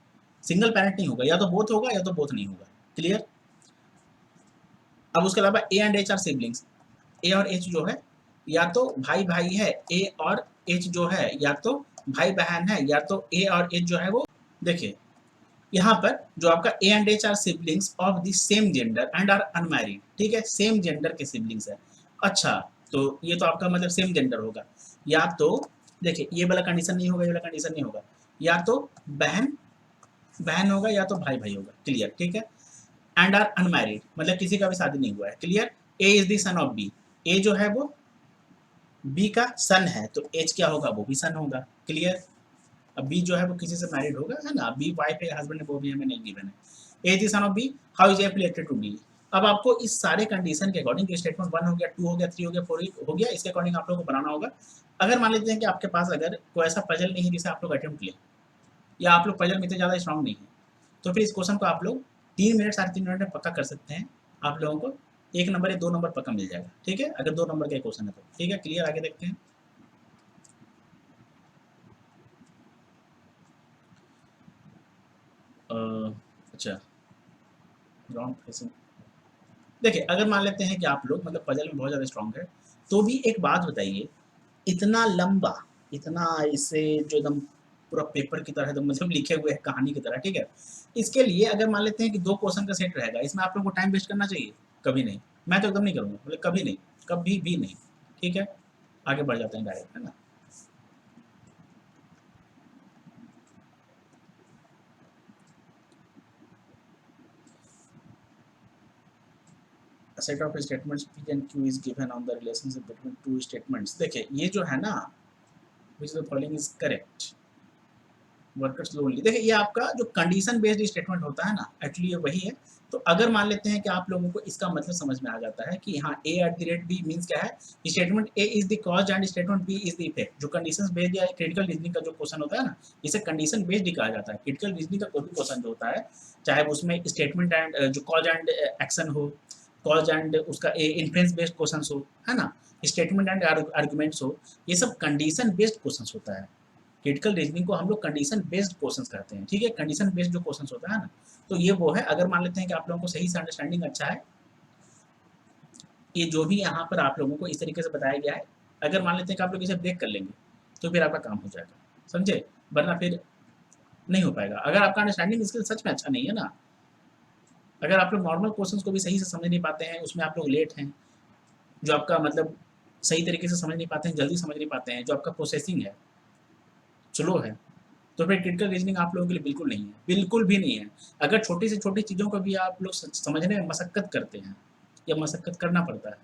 सिंगल पेरेंट नहीं होगा, या तो बोथ होगा या तो बोथ नहीं होगा, क्लियर। अब उसके अलावा A and H are siblings, A और एच जो है या तो भाई भाई है, ए और एच जो है या तो भाई बहन है, या तो ए और एच जो है वो, देखिए यहाँ पर जो आपका A and H are siblings of the same gender and are unmarried, ठीक है, सेम जेंडर के सिबलिंग्स है। अच्छा, तो ये तो आपका मतलब सेम जेंडर होगा, या तो देखिए ये वाला कंडीशन नहीं होगा, ये वाला कंडीशन नहीं होगा, या तो बहन बहन होगा या तो भाई भाई होगा, क्लियर, ठीक है। एंड आर अनमैरिड मतलब किसी का भी शादी नहीं हुआ है, clear. A is the son of B, A जो है वो बी का सन है, तो एच क्या होगा, वो भी सन होगा, क्लियर। अब बी जो है वो किसी से मैरिड होगा, है ना, बी वाइफ है हस्बैंड है, वो भी हमें नहीं गिवन है। A is the son of B, how is F related to B. अब आपको इस सारे कंडीशन के अकॉर्डिंग स्टेटमेंट 1 हो गया, 2 हो गया, 3 हो गया, 4 हो गया, इसके अकॉर्डिंग आप लोगों को बनाना होगा। अगर मान लेते हैं कि आपके पास अगर कोई ऐसा पजल नहीं है जिसे आप लोग अटेम्प्ट लें, या आप लोग पजल में इतने ज़्यादा स्ट्रांग नहीं है, तो फिर इस क्वेश्चन को आप लोग 3 मिनट 3.5 मिनट में पक्का कर सकते हैं। आप लोगों को 1 नंबर या 2 नंबर पक्का मिल जाएगा, ठीक है, अगर 2 नंबर का क्वेश्चन है तो, ठीक है, क्लियर। आगे देखते हैं। अच्छा, रॉन्ग फेसिंग, देखिए अगर मान लेते हैं कि आप लोग मतलब पजल में बहुत ज़्यादा स्ट्रांग है, तो भी एक बात बताइए, इतना लंबा, इतना इसे जो एकदम पूरा पेपर की तरह एकदम मतलब लिखे हुए है कहानी की तरह, ठीक है, इसके लिए अगर मान लेते हैं कि 2 क्वेश्चन का सेट रहेगा, इसमें आप लोगों को टाइम वेस्ट करना चाहिए? कभी नहीं, मैं तो एकदम नहीं करूँगा, मतलब कभी नहीं, कभी भी नहीं, ठीक है। आगे बढ़ जाते हैं डायरेक्ट, है ना। Set of statements P and Q is given on the relationship between two statements। देखिए ये जो है ना, which the following is correct, workers lonely. देखिए ये आपका जो कंडीशन बेस्ड स्टेटमेंट होता है ना, एक्चुअली ये वही है। तो अगर मान लेते हैं कि आप लोगों को इसका मतलब समझ में आ जाता है कि हाँ A at the rate B means क्या है, statement A is the cause and statement B is the effect. जो कंडीशन बेस्ड या क्रिटिकल रीजनिंग का जो क्वेश्चन होता है ना, इसे कंडीशन बेस्ड ही कहा जाता है। क्रिटिकल रीजनिंग का कोई भी क्वेश्चन जो होता है, चाहे उसमें स्टेटमेंट एंड जो कॉज एंड एक्शन हो, कॉज एंड उसका इन्फ्लुएंस बेस्ड क्वेश्चन हो, है ना, स्टेटमेंट एंड आर्गुमेंट्स हो, ये सब कंडीशन बेस्ड क्वेश्चन होता है। क्रिटिकल रीजनिंग को हम लोग कंडीशन बेस्ड क्वेश्चंस कहते हैं, ठीक है। कंडीशन बेस्ड जो क्वेश्चंस होता है ना, तो ये वो है। अगर मान लेते हैं कि आप लोगों को सही से अंडरस्टैंडिंग अच्छा है, ये जो भी यहाँ पर आप लोगों को इस तरीके से बताया गया है, अगर मान लेते हैं कि आप लोग इसे ब्रेक कर लेंगे तो फिर आपका काम हो जाएगा, समझे, वरना फिर नहीं हो पाएगा। अगर आपका अंडरस्टैंडिंग स्किल सच में अच्छा नहीं है ना, अगर आप लोग नॉर्मल क्वेश्चंस को भी सही से समझ नहीं पाते हैं, उसमें आप लोग लेट हैं, जो आपका मतलब सही तरीके से समझ नहीं पाते हैं, जल्दी समझ नहीं पाते हैं, जो आपका प्रोसेसिंग है स्लो है, तो फिर क्रिटिकल रीजनिंग आप लोगों के लिए बिल्कुल नहीं है, बिल्कुल भी नहीं है। अगर छोटी से छोटी चीज़ों को भी आप लोग समझने में मशक्कत करते हैं या मशक्कत करना पड़ता है,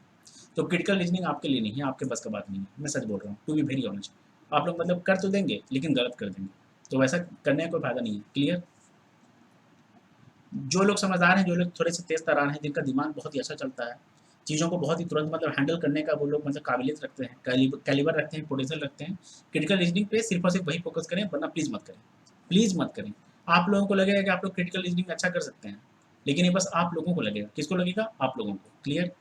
तो क्रिटिकल रीजनिंग आपके लिए नहीं है, आपके बस का बात नहीं है। मैं सच बोल रहा हूँ, टू बी वेरी ऑनेस्ट। आप लोग मतलब कर तो देंगे लेकिन गलत कर देंगे, तो वैसा करने का कोई फायदा नहीं है। क्लियर? जो लोग समझदार हैं, जो लोग थोड़े से तेज तरार हैं, जिनका दिमाग बहुत ही अच्छा चलता है, चीज़ों को बहुत ही तुरंत मतलब हैंडल करने का वो लोग मतलब काबिलियत रखते हैं, कैलिबर रखते हैं, पोटेंशियल रखते हैं, क्रिटिकल रीजनिंग पे सिर्फ और सिर्फ वही फोकस करें, वरना प्लीज़ मत करें, प्लीज़ मत करें। आप लोगों को लगेगा कि आप लोग क्रिटिकल रीजनिंग अच्छा कर सकते हैं, लेकिन ये बस आप लोगों को लगेगा। किसको लगेगा? आप लोगों को। क्लियर?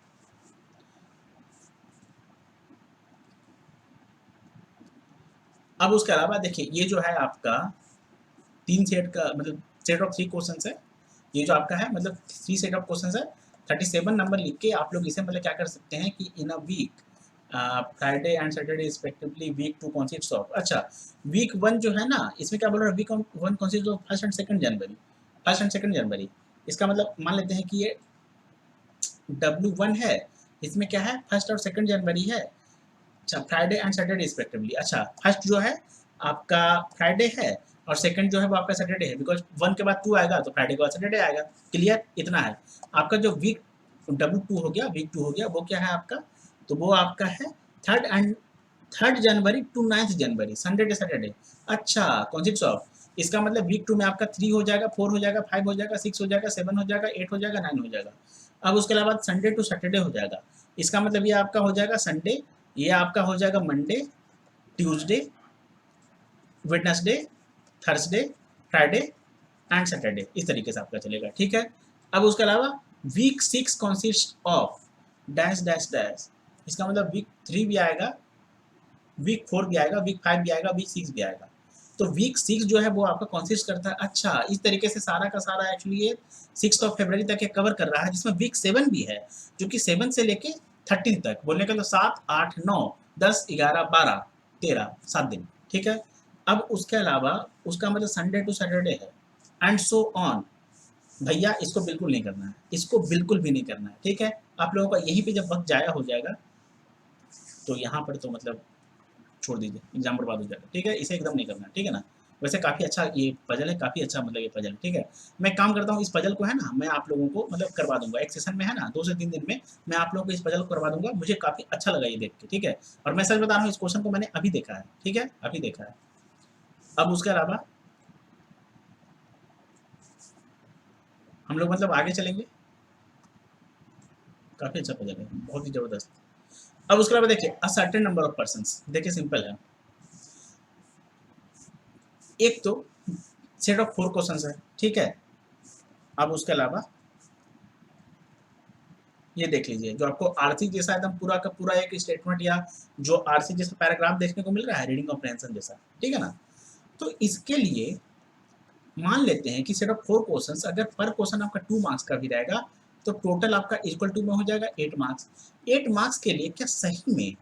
अब उसके अलावा देखिए ये जो है आपका 3 सेट का मतलब सेट ऑफ 3 क्वेश्चंस है। ये जो आपका है मतलब 3 सेट ऑफ क्वेश्चंस है। 37 नंबर लिख के आप लोग इसे मतलब क्या कर सकते हैं कि in a week Friday and Saturday respectively week 2 consist of. अच्छा, वीक 1 जो है ना, इसमें क्या बोल रहा है, week 1 consist of 1st and 2nd January. 1st and 2nd January, इसका मतलब मान लेते हैं कि ये W1 है, इसमें क्या है 1st और 2nd जनवरी है। अच्छा, फ्राइडे एंड सैटरडे रिस्पेक्टिवली। अच्छा, फर्स्ट जो है आपका फ्राइडे है और सेकंड जो है वो आपका सैटरडे है, बिकॉज 1 के बाद 2 आएगा तो फ्राइडे के बाद सैटरडे आएगा। क्लियर? इतना है। आपका जो वीक W2 हो गया, वीक 2 हो गया, वो क्या है आपका, तो वो आपका है 3rd January to 9th January, Sunday to Saturday. अच्छा, कॉन्सिस्ट ऑफ, इसका मतलब वीक 2 में आपका 3 हो जाएगा, 4 हो जाएगा, 5 हो जाएगा, 6 हो जाएगा, 7 हो जाएगा, 8 हो जाएगा, 9 हो जाएगा। अब उसके अलावा संडे टू सैटरडे हो जाएगा। इसका मतलब ये आपका हो जाएगा संडे, ये आपका हो जाएगा Monday, Tuesday, Wednesday, Thursday, Friday and Saturday. इस तरीके से आपका चलेगा, ठीक है। अब उसके अलावा week 6 consist of dash dash dash, इसका मतलब वीक 3 भी आएगा, वीक 4 भी आएगा, वीक 5 भी आएगा, वीक 6 भी आएगा। तो वीक 6 जो है वो आपका कंसिस्ट करता है। अच्छा, इस तरीके से सारा का सारा एक्चुअली ये 6 फरवरी तक ये कवर कर रहा है, जिसमें वीक 7 भी है, जो कि 7 से लेके 13 तक, बोलने का तो 7, 8, 9, 10, 11, 12, 13, 7 दिन, ठीक है। अब उसके अलावा उसका मतलब संडे टू सैटरडे है एंड सो ऑन। भैया इसको बिल्कुल नहीं करना है, इसको बिल्कुल भी नहीं करना है, ठीक है। आप लोगों का यहीं पे जब वक्त जाया हो जाएगा तो यहाँ पर तो मतलब छोड़ दीजिए, एग्जाम बर्बाद हो जाएगा, ठीक है। इसे एकदम नहीं करना है, ठीक है ना। वैसे काफ़ी अच्छा ये पजल है, काफ़ी अच्छा मतलब ये पजल है, ठीक है। मैं काम करता हूँ, इस पजल को है ना मैं आप लोगों को मतलब करवा दूंगा एक सेशन में, है ना, 2 से 3 दिन में मैं आप लोगों को इस पजल को करवा दूंगा। मुझे काफ़ी अच्छा लगा ये देख के, ठीक है। और मैं सच बता रहा हूँ, इस क्वेश्चन को मैंने अभी देखा है, ठीक है, अभी देखा है। अब उसके अलावा हम लोग मतलब आगे चलेंगे, काफ़ी अच्छा पजल है, बहुत ही ज़बरदस्त। अब उसके अलावा देखिए a certain number of persons, देखिए सिंपल है। एक तो सेट ऑफ 4 क्वेश्चंस है, ठीक है। अब उसके अलावा ये देख लीजिए, जो आपको आरसी जैसा एकदम पूरा का पूरा एक स्टेटमेंट या जो आरसी जैसा पैराग्राफ देखने को मिल रहा है, रीडिंग कॉम्प्रहेंशन जैसा, ठीक है ना। तो इसके लिए मान लेते हैं कि सेट ऑफ 4 क्वेश्चंस, अगर पर क्वेश्चन आपका 2 मार्क्स का भी रहेगा तो टोटल आपका इक्वल टू में हो जाएगा 8 मार्क्स। 8 मार्क्स के लिए क्या सही में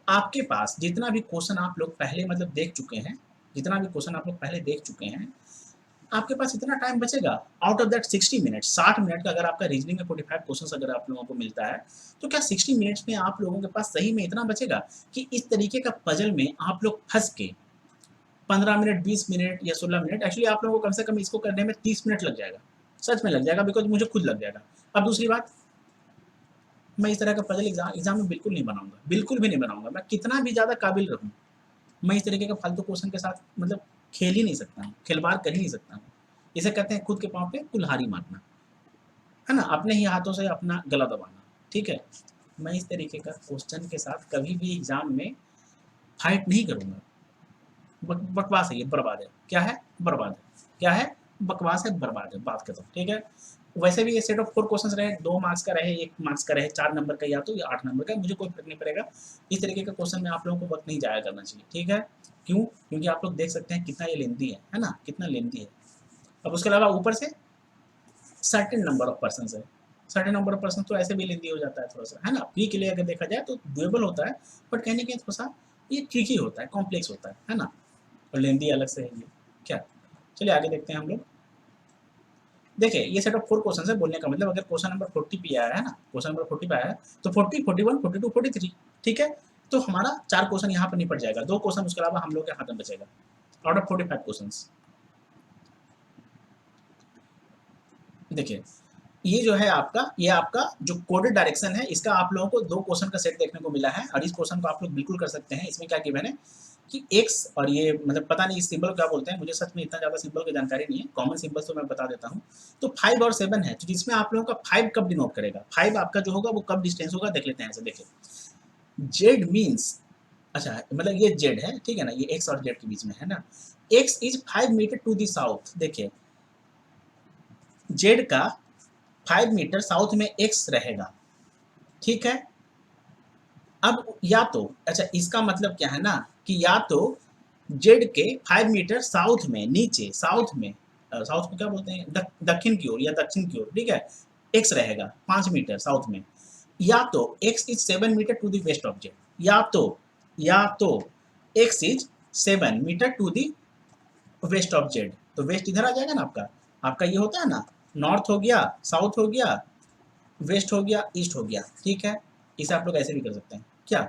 आपके पास जितना भी क्वेश्चन आप लोग पहले मतलब देख चुके हैं, जितना भी क्वेश्चन आप लोग पहले देख चुके हैं, आपके पास इतना टाइम बचेगा out of that 60 minutes, 60 minute का अगर आपका रीजनिंग में 45 क्वेश्चंस अगर आप लोगों को मिलता है, तो क्या 60 मिनट्स में आप लोगों के पास सही में इतना बचेगा कि इस तरीके का पजल में आप लोग फंस के 15 मिनट, 20 मिनट या 16 मिनट, एक्चुअली आप लोगों को कम से कम इसको करने में 30 मिनट लग जाएगा, सच में लग जाएगा, बिकॉज मुझे खुद लग जाएगा। अब दूसरी बात, मैं इस तरह का पजल एग्जाम में बिल्कुल नहीं बनाऊंगा, बिल्कुल भी नहीं बनाऊंगा। मैं कितना भी ज़्यादा काबिल रहूँ, मैं इस तरीके का फालतू क्वेश्चन के साथ मतलब खेल ही नहीं सकता हूँ, खिलवाड़ कर ही नहीं सकता हूँ। इसे कहते हैं खुद के पाँव पे कुल्हाड़ी मारना, है ना? अपने ही हाथों से अपना गला दबाना, ठीक है? मैं इस तरीके का क्वेश्चन के साथ कभी भी एग्जाम में फाइट नहीं करूँगा। बकवास है ये, बर्बाद है। क्या है? बर्बाद है। क्या है? बकवास है, बर्बाद है, बात खत्म, ठीक है? वैसे भी ये सेट ऑफ 4 क्वेश्चंस रहे, 2 मार्क्स का रहे, 1 मार्क्स का रहे, 4 नंबर का या तो या 8 नंबर का, मुझे कोई फ़र्क नहीं पड़ेगा। इस तरीके का क्वेश्चन में आप लोगों को वक़्त नहीं ज़ाया करना चाहिए, ठीक है? क्यों? क्योंकि आप लोग देख सकते हैं कितना ये लेंथी है ना? कितना लेंथी है। अब उसके अलावा ऊपर से सर्टेन नंबर ऑफ पर्सन्स है। सर्टेन नंबर ऑफ पर्सन तो ऐसे भी लेंथी हो जाता है थोड़ा-सा, है ना? प्री के लिए अगर देखा जाए तो डुएबल होता है, बट कहीं न कहीं थोड़ा-सा ये ट्रिकी होता है, कॉम्प्लेक्स होता है ना? और लेंथी अलग से है ये। क्या? चलिए आगे देखते हैं हम लोग। देखिए ये सेट ऑफ 4 क्वेश्चंस है, बोलने का मतलब अगर क्वेश्चन नंबर 40 पे आया है ना, क्वेश्चन नंबर 40 पे आया है, तो 40, 41, 42, 43, ठीक है? तो हमारा 4 क्वेश्चन यहाँ पर निपट जाएगा, 2 क्वेश्चन उसके अलावा हम लोग के हाथ में बचेगा, आउट ऑफ 45 क्वेश्चंस। देखिए, ये जो है आपका, ये आपका जो कोडेड डायरेक्शन है, इसका आप लोगों को 2 क्वेश्चन का सेट देखने को मिला है और इस क्वेश्चन को आप लोग बिल्कुल कर सकते हैं। इसमें क्या गिवन है कि एक्स और ये मतलब पता नहीं इस सिंबल क्या बोलते हैं, मुझे सच में इतना ज़्यादा सिंबल की जानकारी नहीं है, कॉमन सिंबल्स तो मैं बता देता हूँ। तो 5 और 7 है, तो जिसमें आप लोगों का 5 कब डिनोट करेगा, 5 आपका जो होगा वो कब डिस्टेंस होगा देख लेते हैं। ऐसे देखिए, जेड मीन्स, अच्छा मतलब ये जेड है, ठीक है ना, ये एक्स और जेड के बीच में है ना। X is 5 meter to the south. देखिए जेड का 5 मीटर साउथ में एक्स रहेगा, ठीक है? अब या तो अच्छा इसका मतलब क्या है ना कि या तो जेड के 5 मीटर साउथ में, नीचे साउथ में, साउथ में क्या बोलते हैं, दक्षिण की ओर या दक्षिण की ओर, ठीक है? एक्स रहेगा 5 मीटर साउथ में, या तो X is 7 meter to the west of Z, या तो X is 7 meter to the west of Z. तो वेस्ट इधर आ जाएगा ना आपका, आपका ये होता है ना, नॉर्थ हो गया, साउथ हो गया, वेस्ट हो गया, ईस्ट हो गया, ठीक है? इसे आप लोग ऐसे भी कर सकते हैं क्या?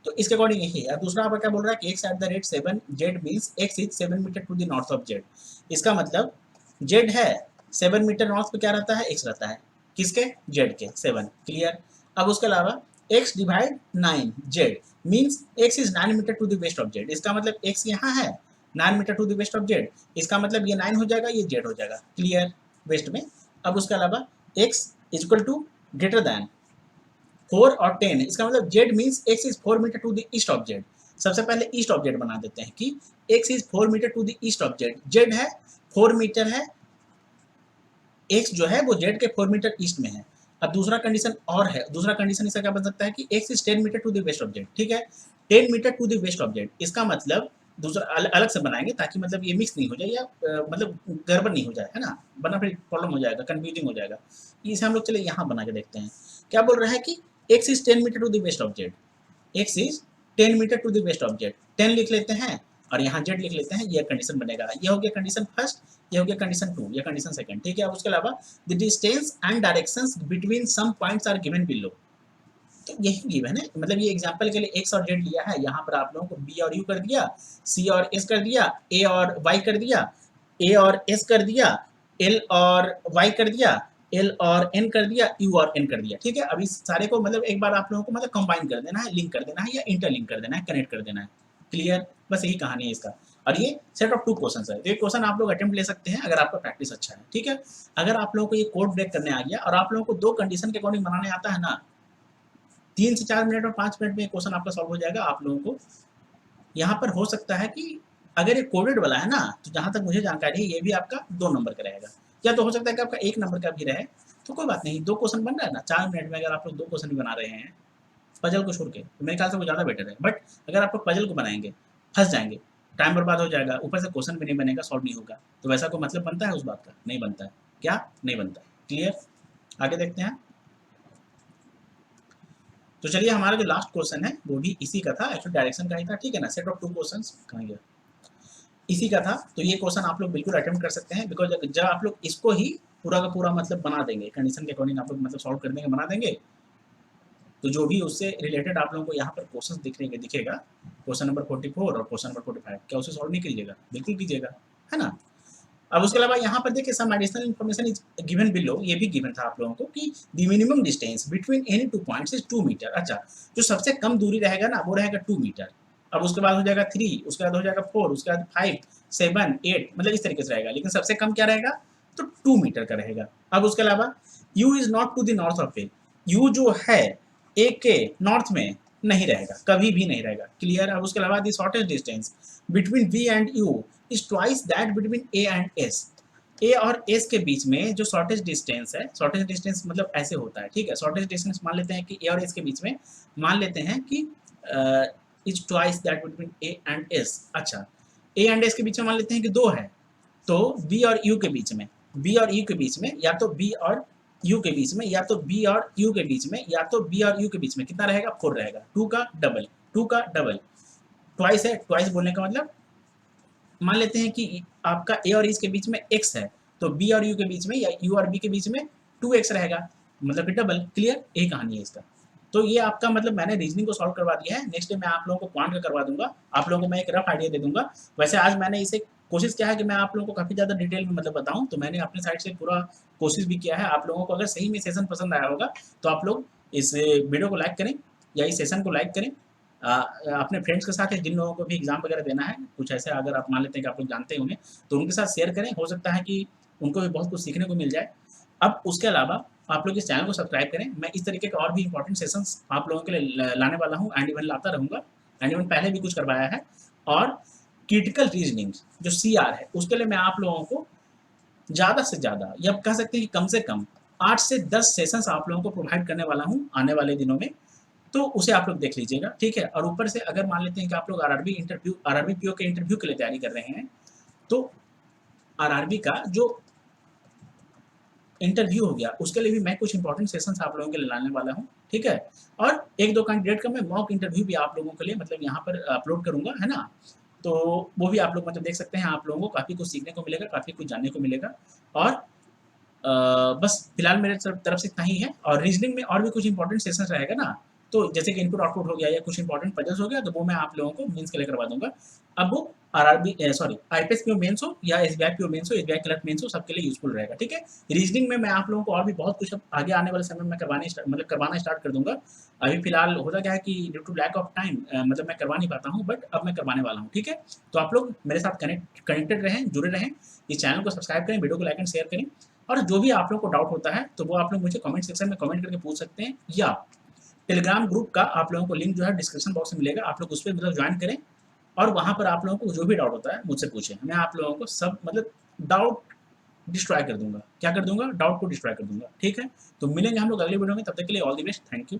तो इसके अकॉर्डिंग यही है। दूसरा आपका क्या बोल रहा है कि X at the rate 7 Z means X is 7 meter to the north of Z. इसका मतलब जेड है 7 मीटर नॉर्थ पे क्या रहता है, एक्स रहता है, किसके, जेड के 7, क्लियर? अब उसके अलावा X divide 9 Z means X is 9 meter to the west of Z. इसका मतलब एक्स यहाँ है 9 meter to the west of Z, इसका मतलब ये 9 हो जाएगा, ये जेड हो जाएगा, क्लियर, वेस्ट में। अब उसके अलावा X is equal to greater than 4 और 10, इसका मतलब Z means X is 4 meter to the east of Z. सबसे पहले ईस्ट ऑफ जेड बना देते हैं कि X is 4 meter to the east of Z, Z है 4 मीटर है, एक्स जो है वो जेड के 4 मीटर ईस्ट में है। अब दूसरा कंडीशन और है, दूसरा कंडीशन इसका क्या बन सकता है कि X is 10 meter to the west of Z, ठीक है? 10 meter to the west of Z, इसका मतलब दूसरा अलग से बनाएंगे ताकि मतलब ये मिक्स नहीं हो जाए या मतलब गड़बड़ नहीं हो जाए, है ना, वरना फिर प्रॉब्लम हो जाएगा, कंफ्यूजिंग हो जाएगा। इसे हम लोग चले यहाँ बना के देखते हैं। क्या बोल रहा है कि X is 10 meter to the west of Z, X is 10 meter to the west of Z, 10 लिख लेते हैं और यहाँ जेड लिख लेते हैं, ये कंडीशन बनेगा। ये हो गया कंडीशन फर्स्ट, ये हो गया कंडीशन 2, ये कंडीशन सेकंड, ठीक है? अब उसके अलावा the distance and directions between some points are given below. तो यही गिवन है, मतलब ये एग्जांपल के लिए एक्स और जेड लिया है, यहाँ पर आप लोगों को बी और यू कर दिया, सी और एस कर दिया, ए और वाई कर दिया, ए और एस कर दिया, एल और वाई कर दिया, एल और एन कर दिया, यू और एन कर दिया, ठीक है? अभी सारे को मतलब एक बार आप लोगों को मतलब कंबाइन कर देना है, लिंक कर देना है या इंटरलिंक कर देना है, कनेक्ट कर देना है, क्लियर? बस यही कहानी है इसका। और ये सेट ऑफ 2 क्वेश्चन है, तो ये क्वेश्चन आप लोग अटेम्प्ट ले सकते हैं अगर आपका प्रैक्टिस अच्छा है, ठीक है? अगर आप लोगों को ये कोड ब्रेक करने आ गया और आप लोगों को 2 कंडीशन के अकॉर्डिंग बनाने आता है ना, 3 से 4 मिनट और 5 मिनट में क्वेश्चन आपका सॉल्व हो जाएगा। आप लोगों को यहाँ पर हो सकता है कि अगर ये कोडेड वाला है ना, तो जहाँ तक मुझे जानकारी है ये भी आपका 2 नंबर का रहेगा, या तो हो सकता है कि आपका 1 नंबर का भी रहे, तो कोई बात नहीं, 2 क्वेश्चन बन रहा है ना 4 मिनट में, अगर आप लोग 2 क्वेश्चन भी बना रहे हैं पजल को छोड़ के, तो मेरे ख्याल से वो ज़्यादा बेटर है। बट अगर आप लोग पजल को बनाएंगे, फंस जाएंगे, टाइम बर्बाद हो जाएगा, ऊपर से क्वेश्चन भी नहीं बनेगा, सॉल्व नहीं होगा, तो वैसा कोई मतलब बनता है उस बात का? नहीं बनता है। क्या नहीं बनता है, क्लियर? आगे देखते हैं। तो चलिए हमारा जो लास्ट क्वेश्चन है वो भी इसी का था, एक्चुअली डायरेक्शन का ही था, ठीक है ना? सेट ऑफ 2 क्वेश्चंस कहाँ गया, इसी का था। तो ये क्वेश्चन आप लोग बिल्कुल अटेम्प्ट कर सकते हैं, बिकॉज जब आप लोग इसको ही पूरा का पूरा मतलब बना देंगे, कंडीशन के अकॉर्डिंग आप लोग मतलब सॉल्व कर देंगे, बना देंगे, तो जो भी उससे रिलेटेड आप लोगों को यहाँ पर क्वेश्चन दिखेगा, क्वेश्चन नंबर 44 और क्वेश्चन नंबर 45, क्या उसे सॉल्व नहीं कीजिएगा? बिल्कुल कीजिएगा, है ना? अब उसके अलावा यहाँ पर देखिए some additional information is given below, ये भी गिवन था आप लोगों को कि the minimum distance between any two points is 2 meter. अच्छा, जो सबसे कम दूरी रहेगा ना वो रहेगा 2 मीटर। अब उसके बाद हो जाएगा 3, उसके बाद हो जाएगा 4, उसके बाद 5, 7, 8, मतलब इस तरीके से रहेगा, लेकिन सबसे कम क्या रहेगा तो 2 मीटर का रहेगा। अब उसके अलावा U is not to the north of A, U जो है ए के नॉर्थ में नहीं रहेगा, कभी भी नहीं रहेगा, क्लियर। अब उसके अलावा the shortest distance between V and U is twice that between A and S, A और एस के बीच में जो शॉर्टेस्ट डिस्टेंस है, शॉर्टेस्ट डिस्टेंस मतलब ऐसे होता है, ठीक है। शॉर्टेस्ट डिस्टेंस मान लेते हैं कि ए और एस के बीच में, मान लेते हैं कि is twice that between A and S. अच्छा, ए एंड एस के बीच में मान लेते हैं कि 2 है, तो बी और यू के बीच में, बी और यू के बीच में, या तो बी और यू के बीच में, या तो बी और यू के बीच में, या तो बी और यू के बीच में कितना रहेगा 4 रहेगा, 2 का डबल, 2 का डबल, ट्वाइस है, ट्वाइस बोलने का मतलब मान लेते हैं कि आपका ए और इस के बीच में एक्स है, तो बी और यू के बीच में या यू और बी के बीच में 2x रहेगा, मतलब कि डबल, क्लियर, यही कहानी है इसका। तो ये आपका मतलब मैंने रीजनिंग को सॉल्व करवा दिया है, नेक्स्ट डे मैं आप लोगों को क्वांट का करवा दूंगा, आप लोगों को मैं एक रफ आइडिया दे दूंगा। वैसे आज मैंने इसे कोशिश किया है कि मैं आप लोगों को काफ़ी ज़्यादा डिटेल में मतलब बताऊं, तो मैंने अपने साइड से पूरा कोशिश भी किया है। आप लोगों को अगर सही में सेशन पसंद आया होगा तो आप लोग इस वीडियो को लाइक करें या इस सेशन को लाइक करें, अपने फ्रेंड्स के साथ, जिन लोगों को भी एग्जाम वगैरह देना है, कुछ ऐसे अगर आप मान लेते हैं कि आप लोग जानते हैं उन्हें, तो उनके साथ शेयर करें, हो सकता है कि उनको भी बहुत कुछ सीखने को मिल जाए। अब उसके अलावा आप लोग इस चैनल को सब्सक्राइब करें, मैं इस तरीके के और भी इंपॉर्टेंट सेशंस आप लोगों के लिए लाने वाला हूँ, एंड इवन लाता रहूँगा, एंड इवन पहले भी कुछ करवाया है। और क्रिटिकल रीजनिंग जो CR है उसके लिए मैं आप लोगों को ज़्यादा से ज़्यादा, या कह सकते हैं कि कम से कम 8 से 10 सेशंस आप लोगों को प्रोवाइड करने वाला हूँ आने वाले दिनों में, तो उसे आप लोग देख लीजिएगा, ठीक है। और ऊपर से अगर मान लेते हैं कि आप लोग आरआरबी पीओ के इंटरव्यू के लिए तैयारी कर रहे हैं, तो आरआरबी का जो इंटरव्यू हो गया उसके लिए भी मैं कुछ इंपॉर्टेंट सेशंस आप लोगों के लिए लाने वाला हूँ, ठीक है। और 1-2 कैंडिडेट का मैं मॉक इंटरव्यू भी आप लोगों के लिए मतलब यहाँ पर अपलोड करूँगा, है ना। तो वो भी आप लोग मतलब देख सकते हैं, आप लोगों को काफ़ी कुछ सीखने को मिलेगा, काफ़ी कुछ जानने को मिलेगा। और बस फिलहाल मेरे तरफ से इतना ही है। और रीजनिंग में और भी कुछ इंपॉर्टेंट सेशंस रहेगा ना, तो जैसे कि इनपुट आउटपुट हो गया या कुछ इंपॉर्टेंट पजल्स हो गया, तो वो मैं आप लोगों को मेंस के लिए करवा दूंगा। अब वो RRB sorry IPS PO mains हो या एसबीआई पीओ मेंस हो, एसबीआई क्लर्क मेंस हो, सबके लिए यूजफुल रहेगा, ठीक है। रीजनिंग में मैं आप लोगों को और भी बहुत कुछ अब आगे आने वाले समय में करवाना स्टार्ट कर दूंगा। अभी फिलहाल होता क्या है कि due to lack of time मतलब मैं करवा नहीं पाता हूँ, बट अब मैं करवाने वाला हूँ, ठीक है। तो आप लोग मेरे साथ कनेक्टेड रहें, जुड़े रहें, इस चैनल को सब्सक्राइब करें, वीडियो को लाइक एंड शेयर करें। और जो भी आप लोग को डाउट होता है तो वो आप लोग मुझे कमेंट सेक्शन में कमेंट करके पूछ सकते हैं, या टेलीग्राम ग्रुप का आप लोगों को लिंक जो है डिस्क्रिप्शन बॉक्स में मिलेगा, आप लोग उस पर मतलब ज्वाइन करें, और वहाँ पर आप लोगों को जो भी डाउट होता है मुझसे पूछें, मैं आप लोगों को सब मतलब डाउट डिस्ट्रॉय कर दूंगा, क्या कर दूंगा, डाउट को डिस्ट्रॉय कर दूंगा, ठीक है। तो मिलेंगे हम लोग अगले वीडियो में, तब तक के लिए all the best, thank you.